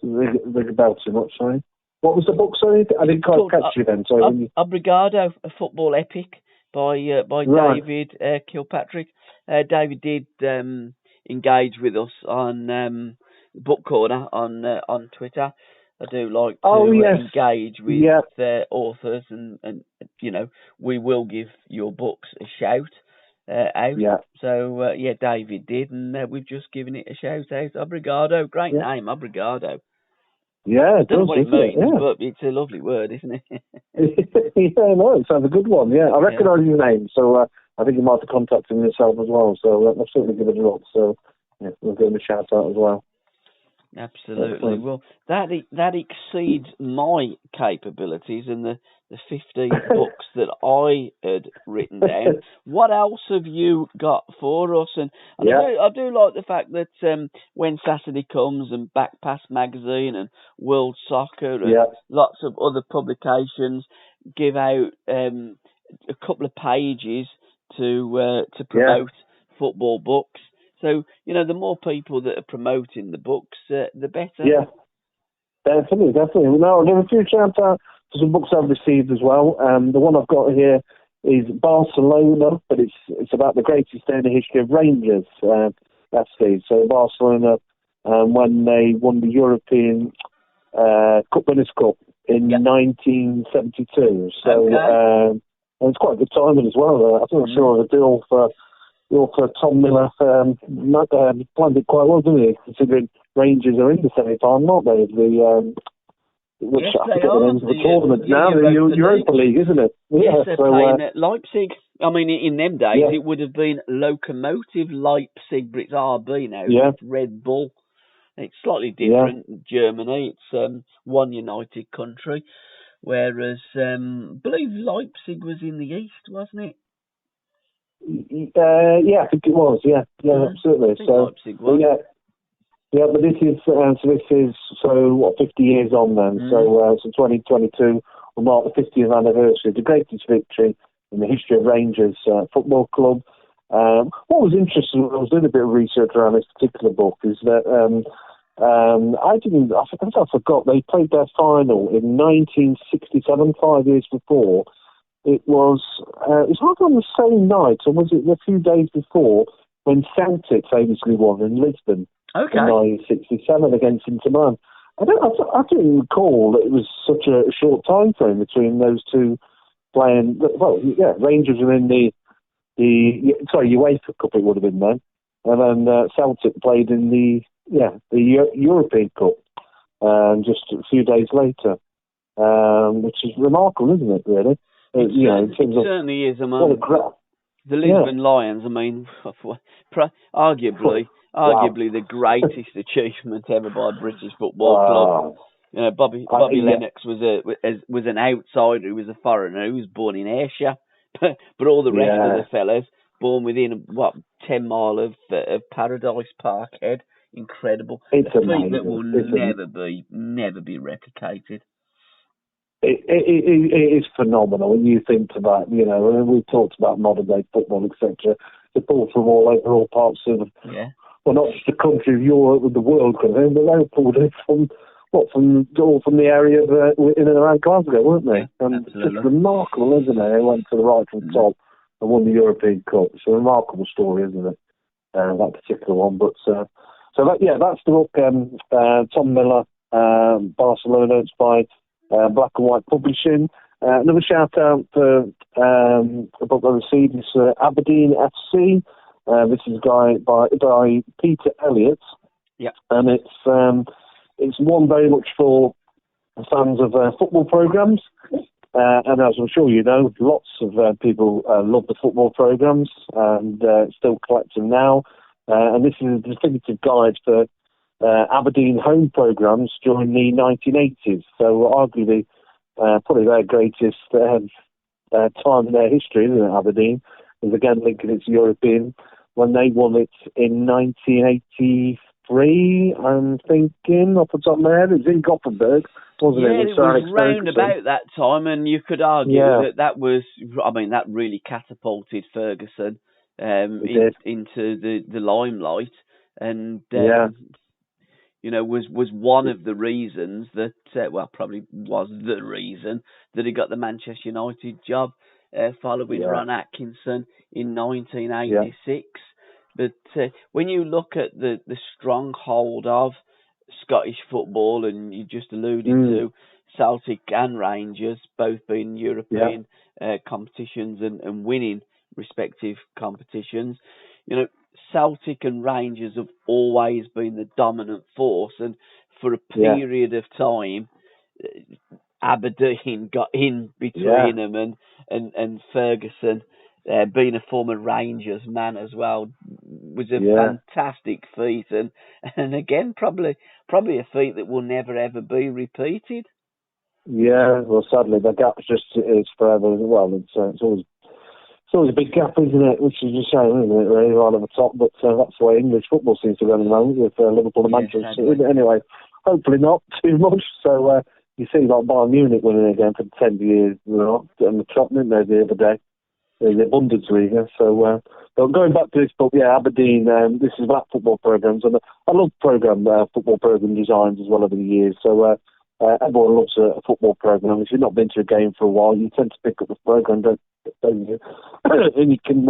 ring about too much, sorry. What was the book, sorry? I didn't quite catch you then, sorry. Obrigado, a football epic by right. David Kilpatrick. David did engage with us on Book Corner on Twitter. I do like to engage with authors, and we will give your books a shout out. Yeah. So David did, and we've just given it a shout out. Obrigado, great name, Obrigado. Yeah, I don't know what it means, but it's a lovely word, isn't it? No, it sounds a good one. Yeah, I recognise his name, so I think you might have contacted him yourself as well. So I'll certainly give it a look. So we'll give him a shout out as well. Absolutely. Well, that exceeds my capabilities and the 15 books that I had written down. What else have you got for us? And I do like the fact that when Saturday comes and Backpass Magazine and World Soccer and lots of other publications give out a couple of pages to promote football books. So, the more people that are promoting the books, the better. Yeah, definitely. No, I'll give a few shout out to some books I've received as well. The one I've got here is Barcelona, but it's about the greatest day in the history of Rangers. That's Steve. So Barcelona, when they won the European Cup Winners' Cup in 1972. So it's quite a good timing as well. I think I'm sure of a deal for Tom Miller planned it quite well, didn't he? Considering Rangers are in the semi-final, aren't they? Which I forget the names of the tournament now. The Europa League, isn't it? Yes, they're playing at Leipzig. I mean, in them days, it would have been Lokomotiv Leipzig, but it's RB now. It's Red Bull. It's slightly different in Germany. It's one united country, whereas I believe Leipzig was in the east, wasn't it? I think it was. Yeah, absolutely. So, but this is 50 years on then. So 2022 will mark the 50th anniversary of the greatest victory in the history of Rangers Football Club. What was interesting when I was doing a bit of research around this particular book is that I forgot they played their final in 1967, 5 years before. It was either on the same night, or was it a few days before, when Celtic famously won in Lisbon in 1967 against Inter Milan. I don't recall that it was such a short time frame between those two playing. Well, Rangers were in the UEFA Cup, it would have been then, and then Celtic played in the European Cup just a few days later, which is remarkable, isn't it? Really. It certainly is. The Lisbon Lions, I mean, arguably the greatest achievement ever by a British football club. Bobby Lennox was an outsider. He was a foreigner. He was born in Ayrshire, but all the rest of the fellas born within 10 mile of Paradise Parkhead. Incredible. It's a feat amazing. that will never be replicated. It is phenomenal when you think about, we've talked about modern day football, etc. They pull from all over, all parts of, well, not just the country of Europe, but the world, but they were pulled in from the area of, in and around Glasgow, weren't they? And absolutely. It's just remarkable, isn't it? They went to the right from the top and won the European Cup. It's a remarkable story, isn't it? That particular one. But that's the book. Tom Miller, Barcelona. It's by Black and White Publishing. Another shout out for a book I received is Aberdeen FC. This is by Peter Elliott. Yeah, and it's one very much for fans of football programmes. And as I'm sure you know, lots of people love the football programmes and still collect them now. And this is a definitive guide for Aberdeen home programmes during the 1980s. So arguably, probably their greatest time in their history, isn't it, Aberdeen? Is again linking it to European when they won it in 1983. I'm thinking off the top of my head, it was in Gothenburg, wasn't it? It was round about that time, and you could argue that was, that really catapulted Ferguson into the limelight, and was one of the reasons that, probably was the reason that he got the Manchester United job following Ron Atkinson in 1986. But when you look at the stronghold of Scottish football, and you just alluded to Celtic and Rangers both being European competitions and winning respective competitions, Celtic and Rangers have always been the dominant force, and for a period of time, Aberdeen got in between them, and Ferguson, being a former Rangers man as well, was a fantastic feat, and again probably a feat that will never ever be repeated. Yeah, well, sadly the gap is forever as well. It's always a big gap, isn't it? Which is a shame, isn't it? Really, right on the top, but that's the way English football seems to go at the moment with Liverpool and Manchester City. But anyway, hopefully not too much. So you see, like Bayern Munich winning again for 10 years, and the top, didn't they, the other day? The Bundesliga. So, but going back to this book, Aberdeen, this is about football programmes, and I love football programme designs as well over the years. So everyone loves a football programme. If you've not been to a game for a while, you tend to pick up the programme, don't you? And you can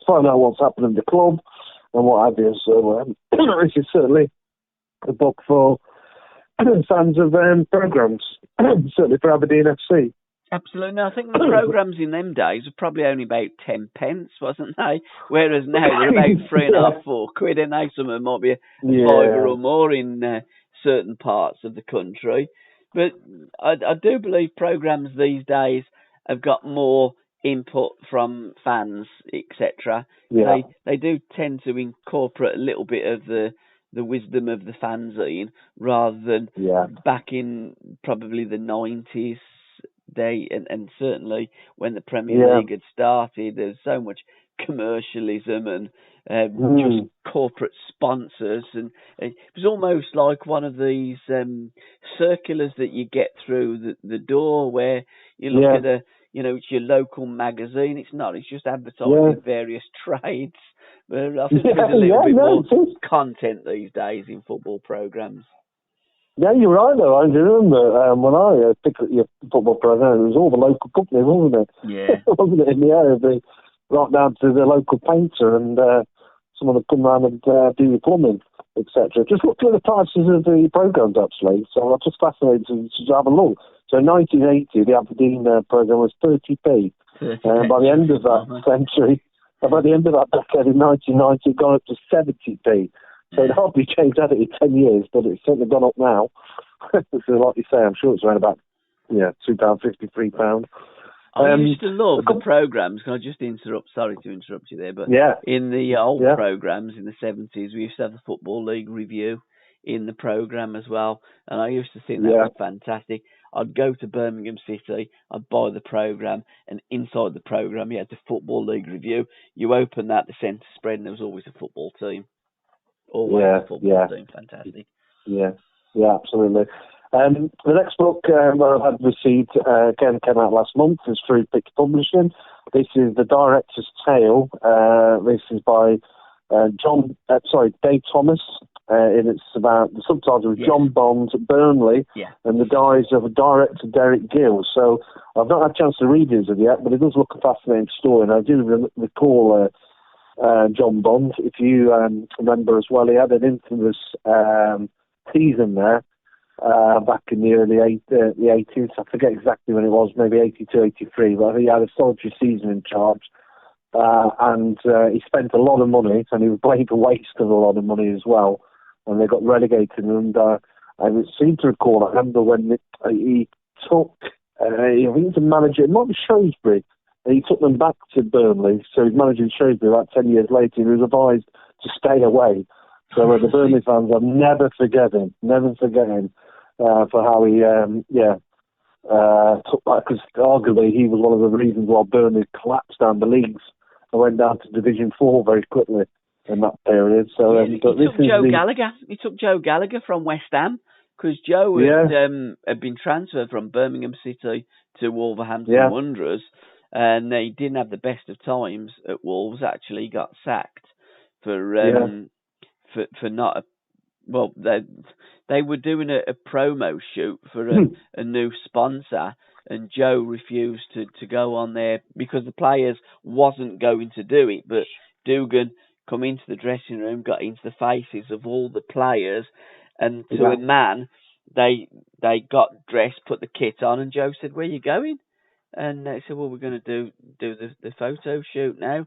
find out what's happening in the club and what have you. So this is certainly a book for fans of programmes, certainly for Aberdeen FC. Absolutely. No, I think the programmes in them days were probably only about 10 pence, wasn't they? Whereas now they're about £3.5, £4, and now some of them might be a fiver or more in certain parts of the country. But I do believe programmes these days have got more input from fans, etc. Yeah. They do tend to incorporate a little bit of the wisdom of the fanzine rather than back in probably the 90s. And certainly when the Premier League had started, there's so much commercialism and just corporate sponsors, and it was almost like one of these circulars that you get through the door where you look at it's your local magazine. It's not. It's just advertising various trades. But I think there's a little bit more content these days in football programmes. Yeah, you're right though. I remember when I picked up your football program, it was all the local companies, wasn't it? Yeah. Wasn't it, in the area? Right down to the local painter and someone would come round and do your plumbing, etc. Just looked at the prices of the programs actually, so I was just fascinated to have a look. So in 1980, the Aberdeen program was 30p. And by the end of that century, by the end of that decade in 1990, it got up to 70p. So it hardly changed, had it, in 10 years, but it's certainly gone up now. So like you say, I'm sure it's around about £2.50, £3. I used to love the programmes. Can I just interrupt? Sorry to interrupt you there, but in the old programmes in the 70s, we used to have the Football League review in the programme as well. And I used to think that was fantastic. I'd go to Birmingham City, I'd buy the programme, and inside the programme you had the Football League review. You open that, the centre spread, and there was always a football team. Always a football team. Fantastic. Yeah, absolutely. The next book that I've had received, again, came out last month, is through Pick Publishing. This is The Director's Tale. This is by Dave Thomas, and it's about, the subtitle is John Bond, Burnley, and the Diaries of Director Derek Gill. So I've not had a chance to read it as of yet, but it does look a fascinating story, and I do recall John Bond. If you remember as well, he had an infamous season there back in the early the 80s. I forget exactly when it was, maybe 82, 83, but he had a solitary season in charge. And he spent a lot of money, and he was blamed for wasting a lot of money as well. And they got relegated. And I seem to recall, I remember when he took, I think he was a manager, it might be Shrewsbury, and he took them back to Burnley. So he's managing Shrewsbury about 10 years later. He was advised to stay away. So the Burnley fans, I'll never forget him for how he, took that, because arguably he was one of the reasons why Burnley collapsed down the leagues. I went down to Division 4 very quickly in that period. So he took Gallagher. He took Joe Gallagher from West Ham, because Joe had been transferred from Birmingham City to Wolverhampton Wanderers, and he didn't have the best of times at Wolves. Actually, he got sacked for not. Well, they were doing a promo shoot for a new sponsor, and Joe refused to go on there because the players wasn't going to do it. But Dugan come into the dressing room, got into the faces of all the players, and to a man, they got dressed, put the kit on, and Joe said, "Where are you going?" And they said, "Well, we're going to do the photo shoot now."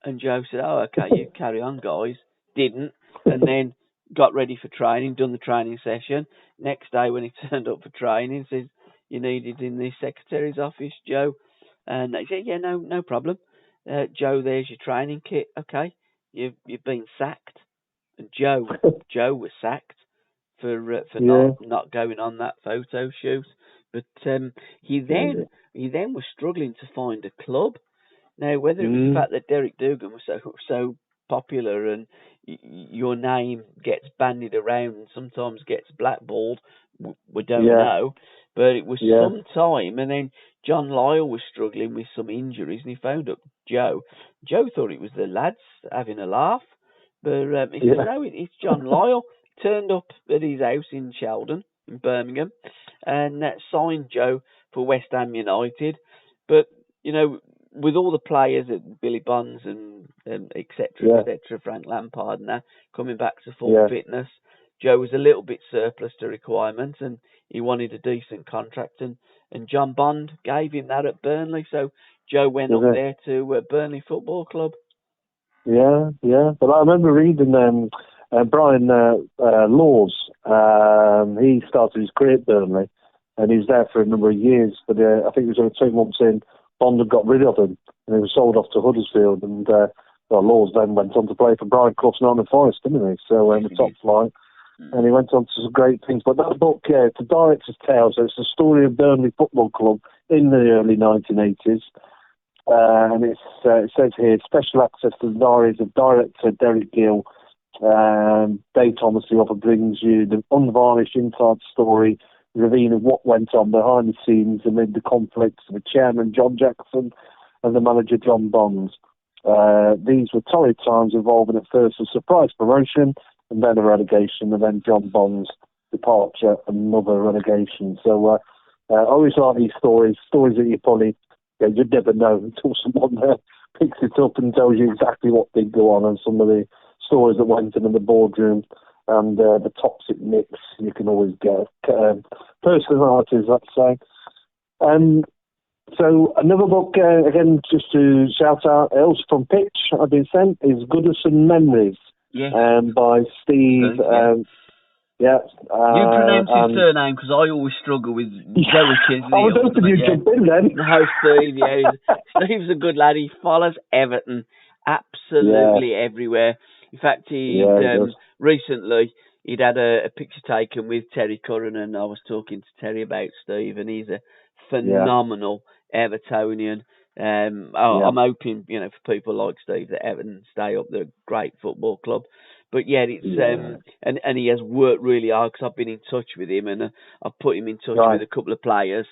And Joe said, "Oh, okay, you carry on, guys." Didn't, and then got ready for training, done the training session. Next day when he turned up for training, says, "You needed in the secretary's office, Joe." And they said, "Yeah, no problem. Joe, there's your training kit. Okay, you've been sacked." And Joe was sacked for not going on that photo shoot. But he then was struggling to find a club. Now, whether it was the fact that Derek Dugan was so popular and your name gets bandied around and sometimes gets blackballed, we don't know. But it was some time, and then John Lyle was struggling with some injuries, and he phoned up Joe. Joe thought it was the lads having a laugh, but he said, "No, it's John Lyle." Turned up at his house in Sheldon, in Birmingham, and signed Joe for West Ham United. But, with all the players at Billy Bonds and et cetera, Frank Lampard and that, coming back to full fitness, Joe was a little bit surplus to requirements, and he wanted a decent contract, and John Bond gave him that at Burnley, so Joe went up there to Burnley Football Club. Yeah. But I remember reading Brian Laws. He started his career at Burnley, and he was there for a number of years, but I think it was only 2 months in, Bond had got rid of him, and he was sold off to Huddersfield, and Laws then went on to play for Brian Clough's Nottingham Forest, didn't he? So in the top flight, and he went on to some great things. But that book, it's a director's tale, so it's the story of Burnley Football Club in the early 1980s, and it says here, special access to the diaries of director Derek Gill. Dave Thomas, the author, brings you the unvarnished inside story, revealing what went on behind the scenes amid the conflicts of the chairman John Jackson and the manager John Bonds. These were torrid times involving at first a surprise promotion and then a relegation, and then John Bond's departure and another relegation. So I always like these stories that you probably you'd never know until someone picks it up and tells you exactly what did go on, and some of the stories that went in the boardroom and the toxic mix you can always get. Personalities, let's say. So another book, again, just to shout out, else from Pitch, I've been sent, is Goodison Memories by Steve. You pronounce his surname, because I always struggle with Joey Kisley. I was hoping you'd jump in then. No, Steve, Steve's a good lad. He follows Everton absolutely everywhere. In fact, he recently he'd had a picture taken with Terry Curran, and I was talking to Terry about Steve, and he's a phenomenal Evertonian. I'm hoping, for people like Steve that Everton stay up. They're a great football club. But yeah, it's and he has worked really hard, because I've been in touch with him, and I've put him in touch with a couple of players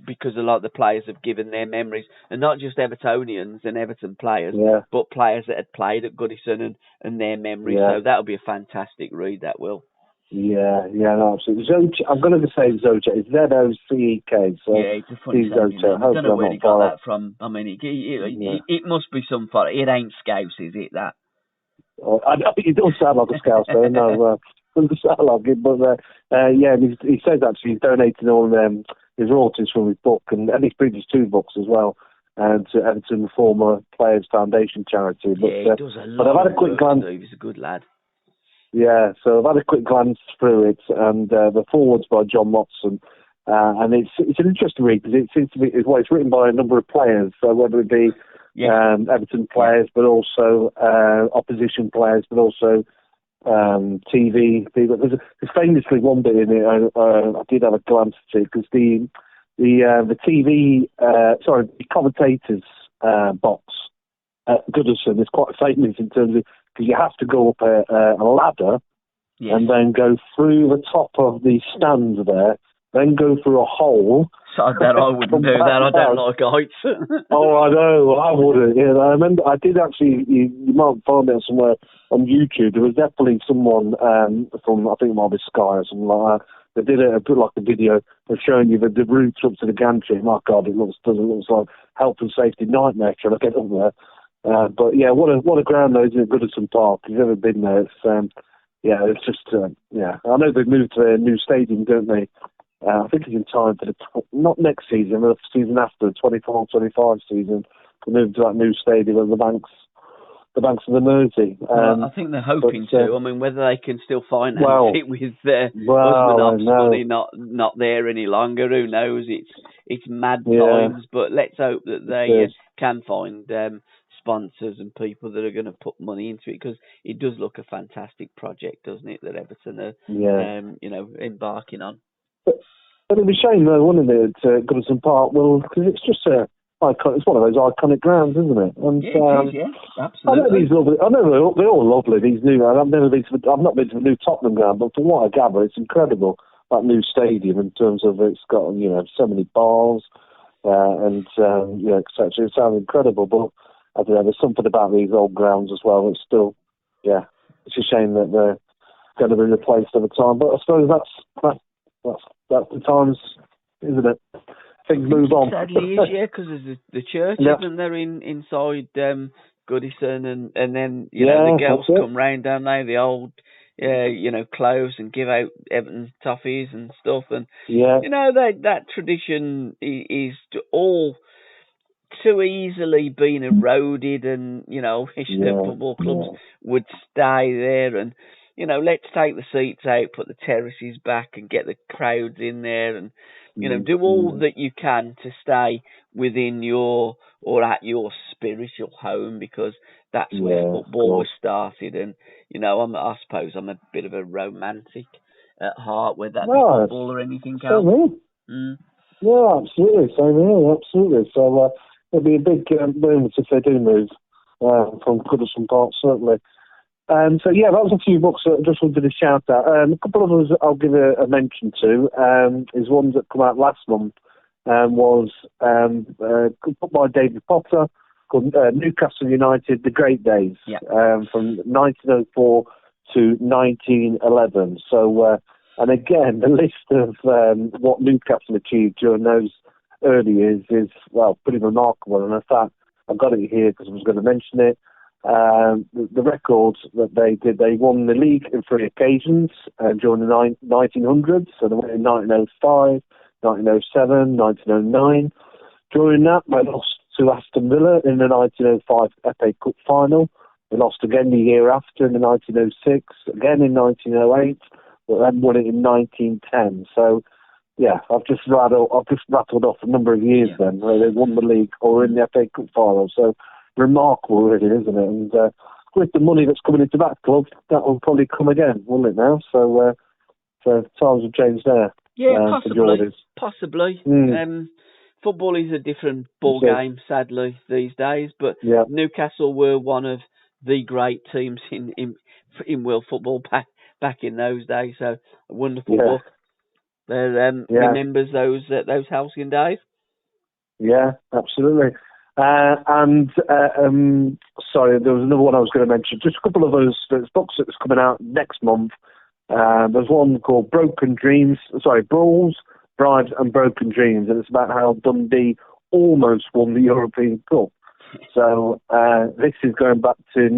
because a lot of the players have given their memories, and not just Evertonians and Everton players, but players that had played at Goodison and their memories. So that'll be a fantastic read, that will. Yeah, no, absolutely. I'm going to say Zocha. It's Z-O-C-E-K. So yeah, it's a funny name. I don't know where he got that from. I mean, it must be some fun. It ain't Scouse, is it, that? It does sound like a Scouse, though. No, it doesn't sound like it. But, he says actually he's donating all his royalties from his book, and his previous 2 books as well, and to Everton Former Players Foundation charity. But, he does a lot. But I've had a quick glance. He's a good lad. Yeah, so I've had a quick glance through it, and the foreword's by John Motson, and it's an interesting read, because it seems to be it's written by a number of players, so whether it be Everton players, but also opposition players, but also TV people. There's famously one bit in it I did have a glance at it, because the commentators box at Goodison is quite famous in terms of, because you have to go up a ladder and then go through the top of the stands there, then go through a hole. So I wouldn't do that. I don't like heights. Oh, I know. I wouldn't. Yeah, I remember. I did actually. You might find it somewhere on YouTube. There was definitely someone from, I think it might be Sky or something like that. They did a video of showing you the route up to the gantry. My God, it looks like health and safety nightmare trying to get up there. But yeah, what a ground though, isn't it? Goodison Park. If you've ever been there, it's just I know they've moved to a new stadium, don't they? I think it's in time for not next season, but the season after, the 24-25 season, to move to that new stadium at the banks of the Mersey. I think they're hoping to. I mean, whether they can still finance it with their husband money not there any longer, who knows? It's mad times, but let's hope that they can find sponsors and people that are going to put money into it, because it does look a fantastic project, doesn't it, that Everton are embarking on. But it'd be a shame though, wouldn't it, at Goodison Park? Well, because it's just it's one of those iconic grounds, isn't it? And, absolutely. I know they're all lovely. These new. I've not been to the new Tottenham ground, but from what I gather, it's incredible, that new stadium, in terms of it's got so many bars and etc. It sounds incredible, but I don't know. There's something about these old grounds as well. It's still, it's a shame that they're going to be replaced over time. But I suppose that's the times, isn't it? Things move on. Sadly, because there's the church, isn't there, inside Goodison, and then the girls come round, don't they? The old clothes, and give out Everton toffees and stuff, and that tradition is all too easily being eroded, and football clubs would stay there, and let's take the seats out, put the terraces back, and get the crowds in there, and do all that you can to stay within your at your spiritual home, because that's where football was started. And I suppose I'm a bit of a romantic at heart, whether that be football or anything else. Yeah, absolutely. Same here, absolutely. So it'll be a big bonus if they do move from Goodison Park, certainly. So that was a few books that I just wanted to shout out. A couple of others I'll give a mention to is ones that come out last month. Was put by David Potter, called Newcastle United: The Great Days, from 1904 to 1911. So, and again, the list of what Newcastle achieved during those early years is pretty remarkable. And in fact, I've got it here because I was going to mention it. The records that they did, they won the league in 3 occasions during the 1900s, so they won in 1905, 1907, 1909. During that, they lost to Aston Villa in the 1905 FA Cup final. They lost again the year after in the 1906, again in 1908, but then won it in 1910. So, I've just rattled off a number of years then where they won the league or in the FA Cup final. So, remarkable, really, isn't it? And with the money that's coming into that club, that will probably come again, won't it now? So times have changed there. Yeah, for possibly. Mm. Football is a different ball game, sadly, these days. But Newcastle were one of the great teams in world football back in those days. So a wonderful book. Remembers those halcyon days. Yeah, absolutely. Sorry, there was another one I was going to mention. Just a couple of those books that's coming out next month. There's one called Brawls, Bribes and Broken Dreams, and it's about how Dundee almost won the European Cup. So this is going back to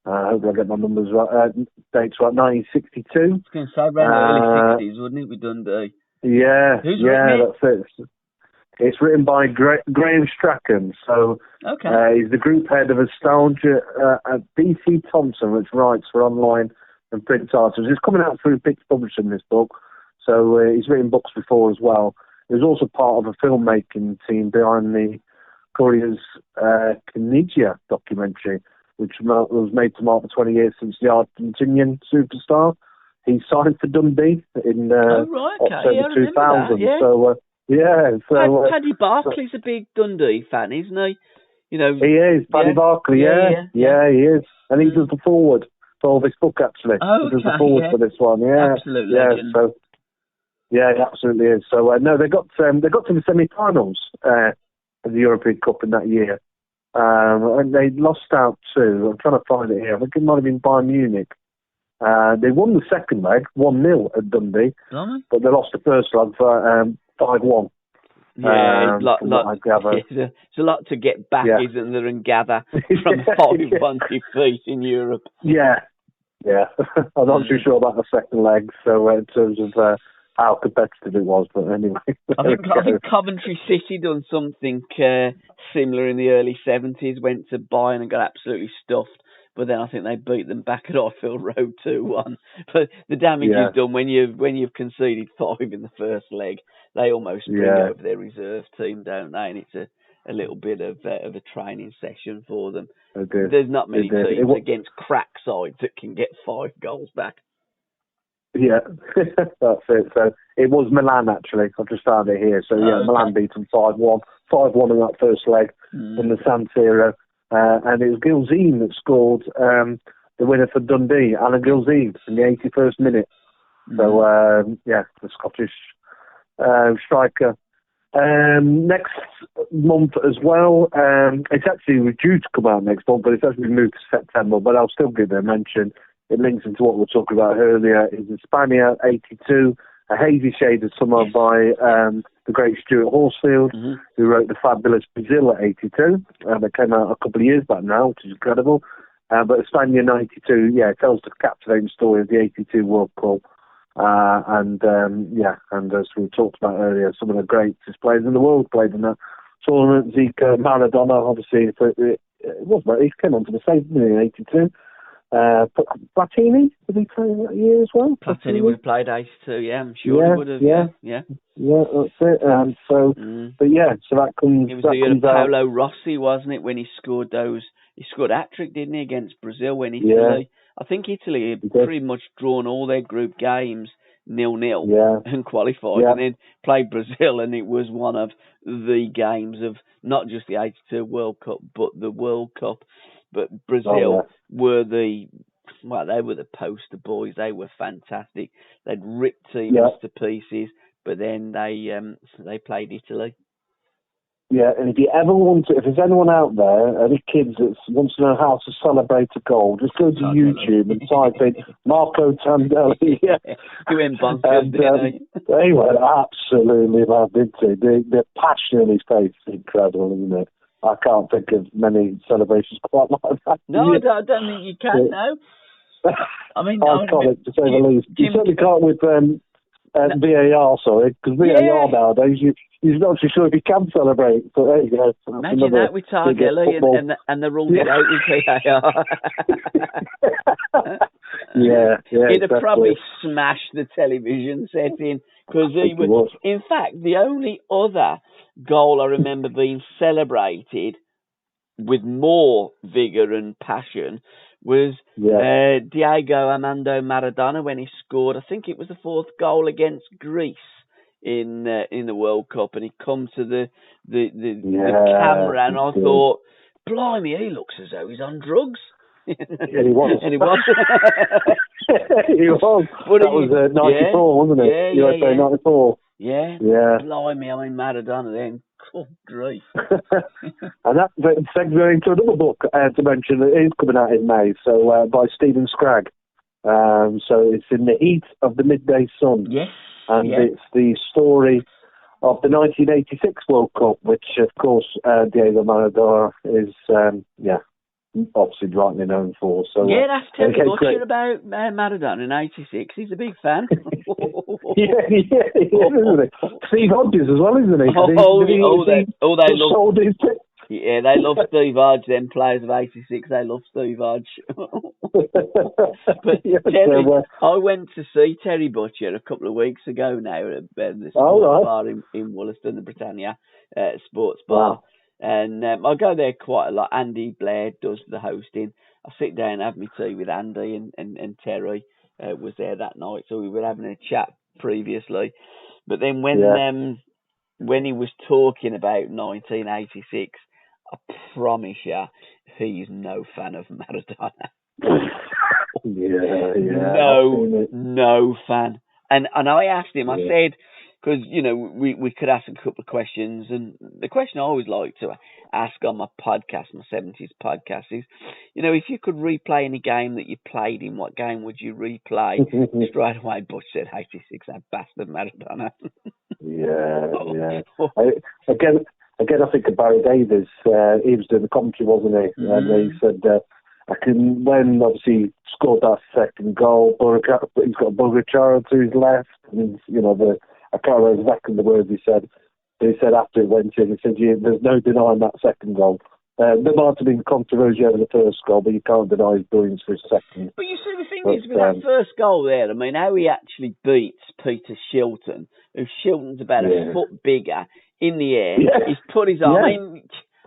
I hope I get my numbers right. Dates right, 1962. I was going to say around the early 60s, wouldn't it, with Dundee? Yeah, Who's written it? That's it. It's written by Graham Strachan. So he's the group head of Nostalgia at BC Thompson, which writes for online and print titles. It's coming out through Pitch Publishing, this book. So he's written books before as well. He was also part of a filmmaking team behind the Courier's Caniggia documentary, which was made to mark the 20 years since the Argentinian superstar. He signed for Dundee in October 2000. So, Paddy Barclay's a big Dundee fan, isn't he? You know, he is. Paddy Barclay, he is. And he does the forward for this book, actually. He does the forward for this one, Absolute legend. So, he absolutely is. So, no, they got to the semi-finals of the European Cup in that year. And they lost out to, I'm trying to find it here, I think it might have been Bayern Munich. They won the second leg, 1-0 at Dundee, but they lost the first leg for 5-1. Yeah, it's a lot to get back, isn't there, and gather from 5-1 defeat in Europe. Yeah. I'm not too sure about the second leg, so in terms of how competitive it was, but anyway. I think Coventry City done something similar in the early 70s, went to Bayern and got absolutely stuffed. But then I think they beat them back at Highfield Road 2-1. But the damage is done when you've conceded 5 in the first leg. They almost bring over their reserve team, don't they? And it's a little bit of a training session for them. There's not many teams against crack sides that can get 5 goals back. Yeah, that's it. So it was Milan, actually. I've just found it here. So Milan beat them 5-1. 5-1 in that first leg in the San Siro. And it was Gilzean that scored the winner for Dundee, Alan Gilzean, in the 81st minute. So, the Scottish striker. Next month as well, it's actually due to come out next month, but it's actually moved to September, but I'll still give it a mention. It links into what we were talking about earlier. Is Hispania 82, A Hazy Shade of Summer by the great Stuart Horsfield, who wrote the fabulous Brazil at 82. That came out a couple of years back now, which is incredible. But Hispania 92, it tells the captivating story of the 82 World Cup. And as we talked about earlier, some of the greatest players in the world played in that tournament. Zico, Maradona, obviously, he came onto the stage in 82. Platini, did he play that year as well? Platini would have played 82, I'm sure he would have. Yeah, that's it. So that comes. It was the year of Paolo Rossi, wasn't it, when he scored those? He scored a hat-trick, didn't he, against Brazil when Italy? I think Italy had pretty much drawn all their group games 0-0 and qualified, and then played Brazil, and it was one of the games of not just the 82 World Cup, but the World Cup. But Brazil were they were the poster boys. They were fantastic. They'd ripped teams to pieces, but then they played Italy. Yeah, and if there's anyone out there, any kids that wants to know how to celebrate a goal, just go to YouTube and type in Marco Tandelli. Doing bonkers, they were absolutely mad, didn't they? The passion in his face is incredible, isn't it? I can't think of many celebrations quite like that. No, I don't think you can, no. I mean, iconic, to say the least. You certainly can't with VAR, because VAR nowadays, you're not too sure if you can celebrate. So there you go. Imagine that with Targelli and the rules it out with VAR. He'd have probably smashed the television setting, because he was. In fact, the only other goal I remember being celebrated with more vigour and passion was Diego Armando Maradona when he scored. I think it was the fourth goal against Greece in the World Cup, and he come to the camera, and I thought, blimey, he looks as though he's on drugs. Yeah, he was. And he was. He was. But that was 94, wasn't it? Yeah, USA 94. Yeah. Yeah. Blimey, I mean, Maradona then. Oh, grief. And that segues into another book to mention that is coming out in May, so by Stephen Scragg. So it's In the Heat of the Midday Sun. Yes. And it's the story of the 1986 World Cup, which, of course, Diego Maradona is, obviously rightly known for. So that's Terry Butcher about Maradona in '86. He's a big fan. yeah, he is, isn't he? Steve Hodges as well, isn't he? They love. Yeah, they love Steve Hodge. Them players of '86, they love Steve Hodge. But Terry, I went to see Terry Butcher a couple of weeks ago now at the sports bar in Wollaston, the Britannia Sports Bar. Wow. And I go there quite a lot. Andy Blair does the hosting. I sit down and have my tea with Andy, and Terry was there that night, so we were having a chat previously. But then when he was talking about 1986, I promise you, he's no fan of Maradona. No fan. And I asked him, I said, because, we could ask a couple of questions, and the question I always like to ask on my podcast, my 70s podcast, is, if you could replay any game that you played in, what game would you replay? Straight away, Butch said 86, that bastard Maradona. Again, I think of Barry Davies. He was doing the commentary, wasn't he? Mm. And he said, when obviously scored that second goal, he's got a Burgacharo to his left, and I can't remember exactly the words he said. But he said after it went in, he said, there's no denying that second goal. There might have been controversy over the first goal, but you can't deny his brilliance for his second. But you see, the thing is, with that first goal there, I mean, how he actually beats Peter Shilton, who Shilton's about a foot bigger, in the air. He's put his arm.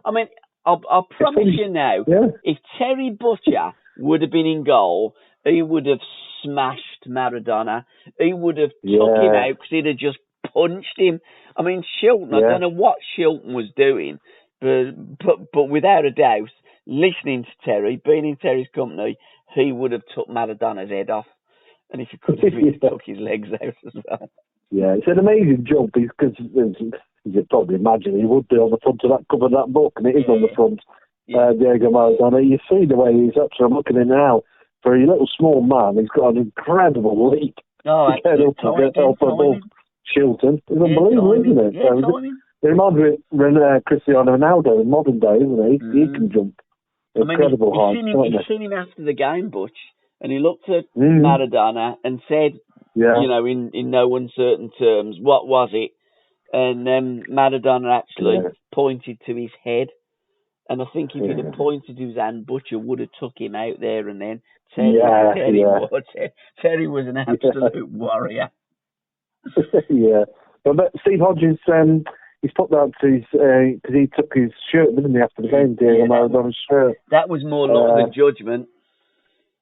I mean, I'll promise you now, if Terry Butcher would have been in goal, he would have smashed Maradona. He would have took him out because he'd have just punched him. I mean, Shilton, I don't know what Shilton was doing, but without a doubt, listening to Terry, being in Terry's company, he would have took Maradona's head off. And if he could have, he took his legs out as well. Yeah, it's an amazing job because, as you probably imagine, he would be on the front of that cover of that book, and it is on the front. Diego Maradona. You see the way he's actually, I'm looking at him now, for a little small man, he's got an incredible leap. Oh, to get up above Shilton. It's unbelievable, isn't it? It reminds me of Cristiano Ronaldo in modern day, isn't he? He can jump incredible height. You've seen him after the game, Butch, and he looked at Maradona and said, in no uncertain terms, what was it? And Maradona actually pointed to his head. And I think if he'd have pointed to his hand, Butcher would have took him out there and then. Terry was an absolute warrior. But Steve Hodges, he's put that to his, because he took his shirt, didn't he, after the game, Diego Maradona's shirt. That was more like the judgment.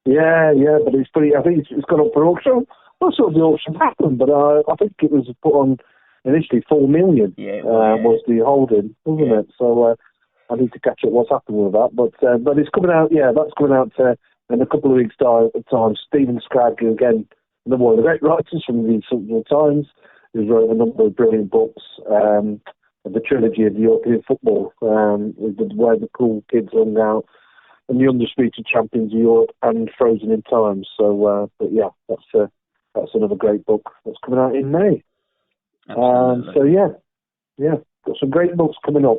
But it's pretty, I think it's gone up for auction. I'm not sure if the auction happened, but I think it was put on initially $4 million was the holding, wasn't it? So I need to catch up what's happened with that. But it's coming out, that's coming out in a couple of weeks' time. Stephen Scragg, again, one of the great writers from the Sunday Times, who's wrote a number of brilliant books. The trilogy of European football, where the cool kids hung out, and the undisputed champions of Europe, and Frozen in Time. So, that's another great book that's coming out in May. Got some great books coming up.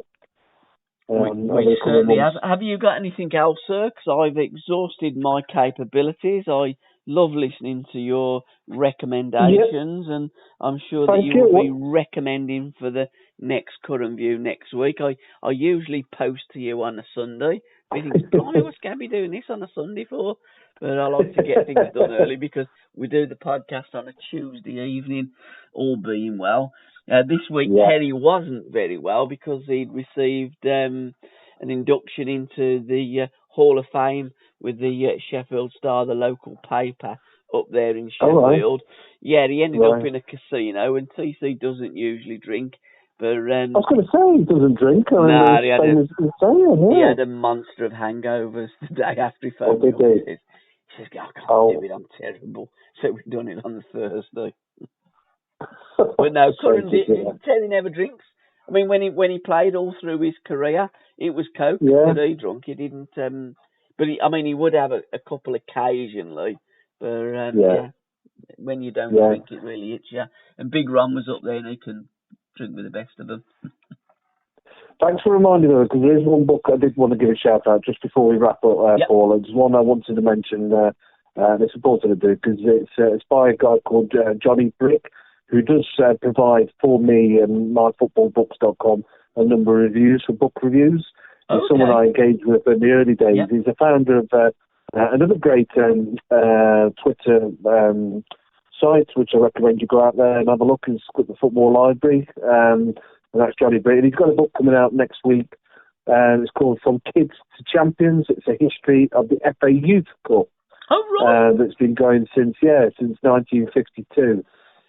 We certainly have. Have you got anything else, sir? Because I've exhausted my capabilities. I love listening to your recommendations, and I'm sure that you will be recommending for the next Curran View next week. I usually post to you on a Sunday. I think, what's Gabbie doing this on a Sunday for? But I like to get things done early because we do the podcast on a Tuesday evening, all being well. This week, Terry wasn't very well because he'd received an induction into the Hall of Fame with the Sheffield Star, the local paper up there in Sheffield. Yeah, he ended up in a casino, and TC doesn't usually drink. But I was going to say he doesn't drink. He had a monster of hangovers the day after he phoned me up. He says, I can't do it, I'm terrible. So we've done it on the Thursday. But no, Curran, Terry never drinks. I mean, when he played all through his career, it was Coke that he drunk. He didn't. But he would have a couple occasionally. But when you don't drink, it really hits you. And Big Ron was up there, and he can drink with the best of them. Thanks for reminding me, because there is one book I did want to give a shout out just before we wrap up, Paul. There's one I wanted to mention. It's important to do because it's by a guy called Johnny Brick, who does provide for me and myfootballbooks.com a number of reviews for book reviews. He's someone I engaged with in the early days. He's the founder of another great Twitter site, which I recommend you go out there and have a look. It's called the Football Library, and that's Johnny Brick. And he's got a book coming out next week. It's called From Kids to Champions. It's a history of the FA Youth Cup. Oh, right. That's been going since 1952.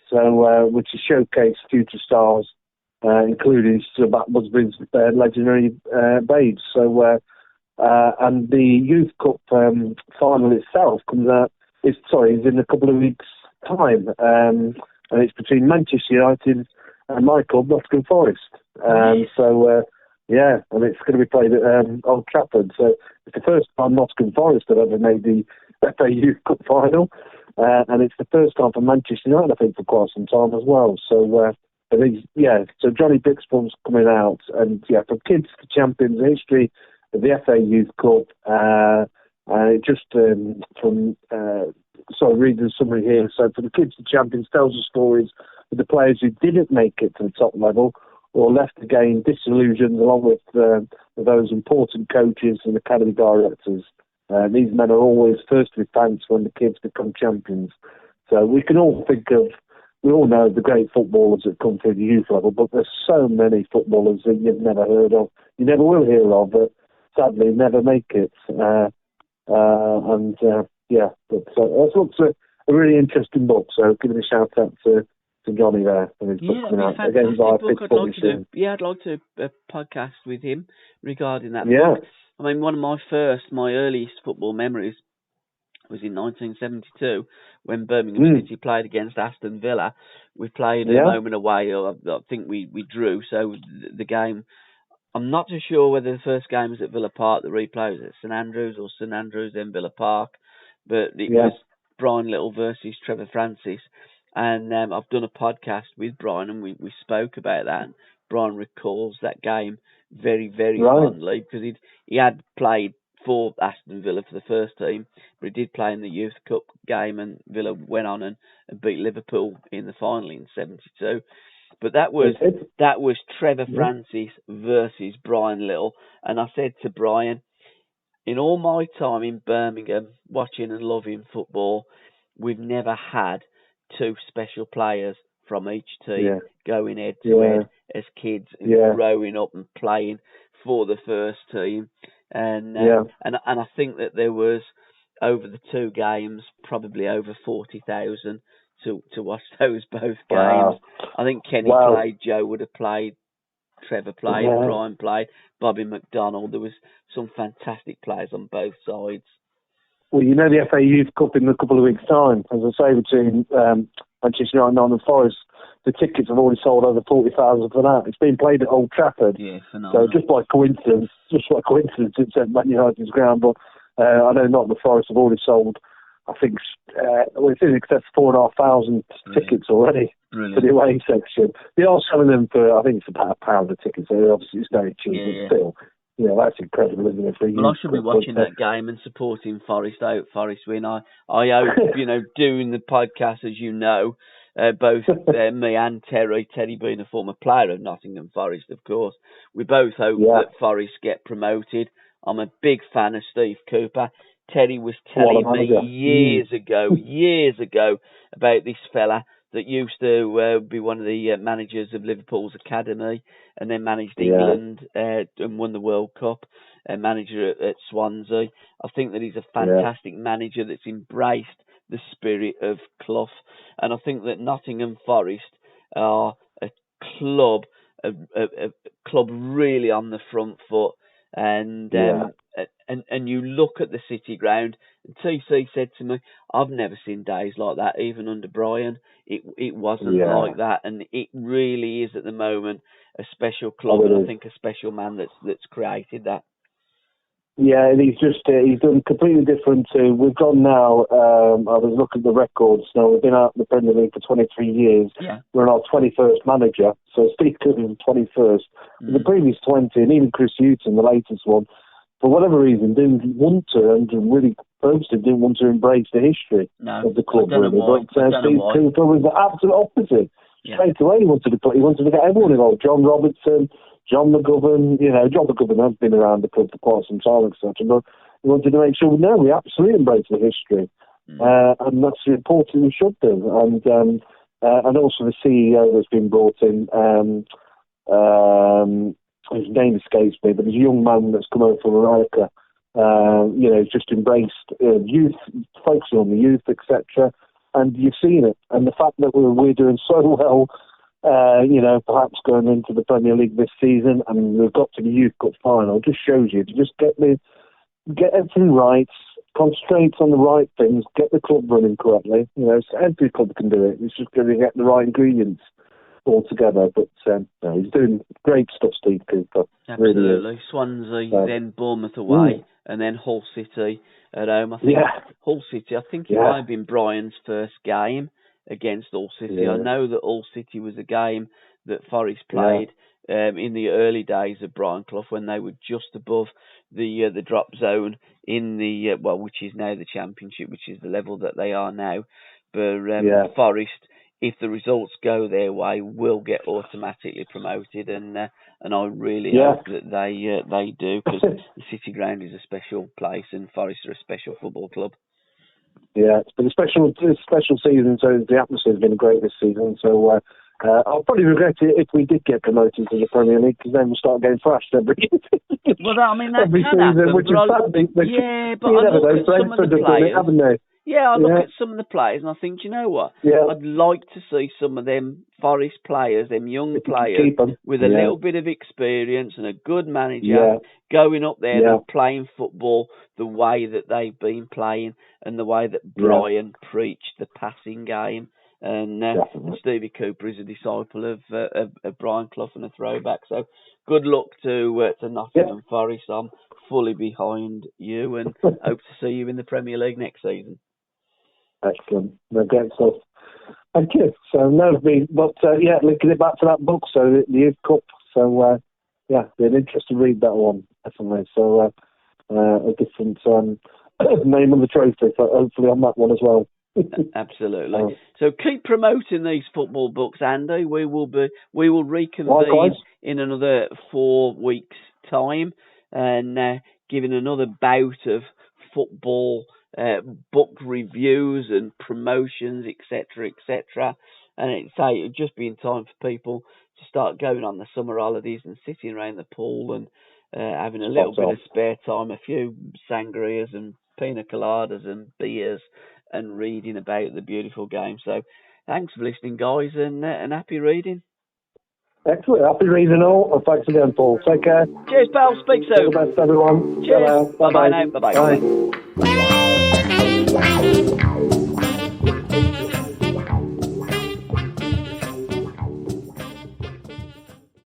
So, which has showcased future stars, including Matt Busby's legendary babes. So, and the Youth Cup final itself comes out. Is in a couple of weeks' time, and it's between Manchester United and my club, Nottingham Forest. So, and it's going to be played at Old Trafford. So it's the first time Nottingham Forest have ever made the FA Youth Cup final. And it's the first time for Manchester United, I think, for quite some time as well. So, so Johnny Brick's book's coming out. And, From Kids to Champions, the history of the FA Youth Cup. Reading the summary here. So, For the Kids to Champions tells the stories of the players who didn't make it to the top level or left the game disillusioned, along with those important coaches and academy directors. These men are always first to be thanked when the kids become champions. So we all know the great footballers that come through the youth level, but there's so many footballers that you've never heard of, you never will hear of, that sadly never make it. That's a really interesting book. So give it a shout out to Johnny there and his book coming out. Again, by I'd like to podcast with him regarding that book. I mean, my earliest football memories was in 1972 when Birmingham City played against Aston Villa. We played a moment away, or I think we drew. So the game, I'm not too sure whether the first game was at Villa Park, the replay was at St Andrews or St Andrews, then Villa Park. But it was Browne Little versus Trevor Francis. And I've done a podcast with Browne, and we spoke about that. And Browne recalls that game very, very fondly, because he had played for Aston Villa for the first team, but he did play in the Youth Cup game, and Villa went on and beat Liverpool in the final in 72. But that was Trevor Francis versus Browne Little, and I said to Brian, in all my time in Birmingham, watching and loving football, we've never had two special players from each team going head to head as kids and growing up and playing for the first team. And I think that there was, over the two games, probably over 40,000 to watch those both games. Wow. I think Kenny played, Joe would have played, Trevor played, Brian played, Bobby McDonald. There was some fantastic players on both sides. Well, the FA Youth Cup in a couple of weeks' time, as I say, between Manchester United and Nottingham Forest, the tickets have already sold over 40,000 for that. It's been played at Old Trafford. Yeah, phenomenal. So just by coincidence, it's at Man United's ground. But I know Nottingham Forest have already sold, I think, it's in excess of 4,500 tickets already for the away section. They are selling them for, I think it's about £1 a ticket, so obviously it's very cheap, but still. That's incredible, isn't it? Well, I should be watching that game and supporting Forest. I hope Forest win. I hope, doing the podcast, as you know, both me and Terry being a former player of Nottingham Forest, of course, we both hope that Forest get promoted. I'm a big fan of Steve Cooper. Terry was telling me years ago about this fella, that used to be one of the managers of Liverpool's academy, and then managed England and won the World Cup, manager at Swansea. I think that he's a fantastic manager that's embraced the spirit of Clough, and I think that Nottingham Forest are a club really on the front foot, and you look at the City ground. And TC said to me, "I've never seen days like that, even under Brian. It wasn't like that, and it really is at the moment a special club, and I think a special man that's created that." Yeah, and he's done completely different to. We've gone now. I was looking at the records. Now we've been out in the Premier League for 23 years. Yeah. We're on our 21st manager. So Steve Curran 21st. The previous 20, and even Chris Hughton, the latest one, for whatever reason, didn't want to, and really purposely didn't want to embrace the history of the club. Really, but Steve Cooper was the absolute opposite. Yeah. Straight away, he wanted to get everyone involved. John Robertson, John McGovern, John McGovern has been around the club for quite some time, etc. But he wanted to make sure, we absolutely embrace the history, and that's important. We should do, and also the CEO that's been brought in. His name escapes me, but he's a young man that's come over from America. Just embraced youth, focusing on the youth, etc. And you've seen it, and the fact that we're doing so well. Perhaps going into the Premier League this season, and we've got to the Youth Cup final. Just shows you to just get everything right, concentrate on the right things, get the club running correctly. So every club can do it. It's just going to get the right ingredients all together. But he's doing great stuff, Steve Cooper. Absolutely. Really Swansea, then Bournemouth away, and then Hull City at home. I think Hull City. I think it might have been Brian's first game against Hull City. Yeah. I know that Hull City was a game that Forest played in the early days of Brian Clough, when they were just above the drop zone in the which is now the Championship, which is the level that they are now. But Forest, if the results go their way, will get automatically promoted, and I really hope that they do, because the City ground is a special place, and Forest are a special football club. Yeah, it's been a special season, so the atmosphere has been great this season. So I'll probably regret it if we did get promoted to the Premier League, because then we'll start getting thrashed every well, that every can season, happen, which is sad. Yeah, but I look at some of the players, haven't they? Yeah, I look at some of the players and I think, you know what? Yeah. I'd like to see some of them Forest players, them young players, with a little bit of experience and a good manager going up there and playing football the way that they've been playing, and the way that Brian preached the passing game. And Stevie Cooper is a disciple of Brian Clough and a throwback. So good luck to Nottingham Forest. I'm fully behind you, and hope to see you in the Premier League next season. Excellent. Great stuff. Thank you. So, linking it back to that book, so the Youth Cup. So, be an interesting read, that one, definitely. So, a different name on the trophy, so hopefully on that one as well. Absolutely. So keep promoting these football books, Andy. We will reconvene in another 4 weeks' time, and giving another bout of football book reviews and promotions, etc. And it would just be in time for people to start going on the summer holidays and sitting around the pool and having a little bit of spare time, a few sangrias and pina coladas and beers, and reading about the beautiful game. So thanks for listening, guys, and happy reading. Excellent. Happy reading all. And thanks again, Paul. Take care. Cheers, pal. Speak soon. All the best, everyone. Cheers. Bye-bye now. Bye-bye. Bye.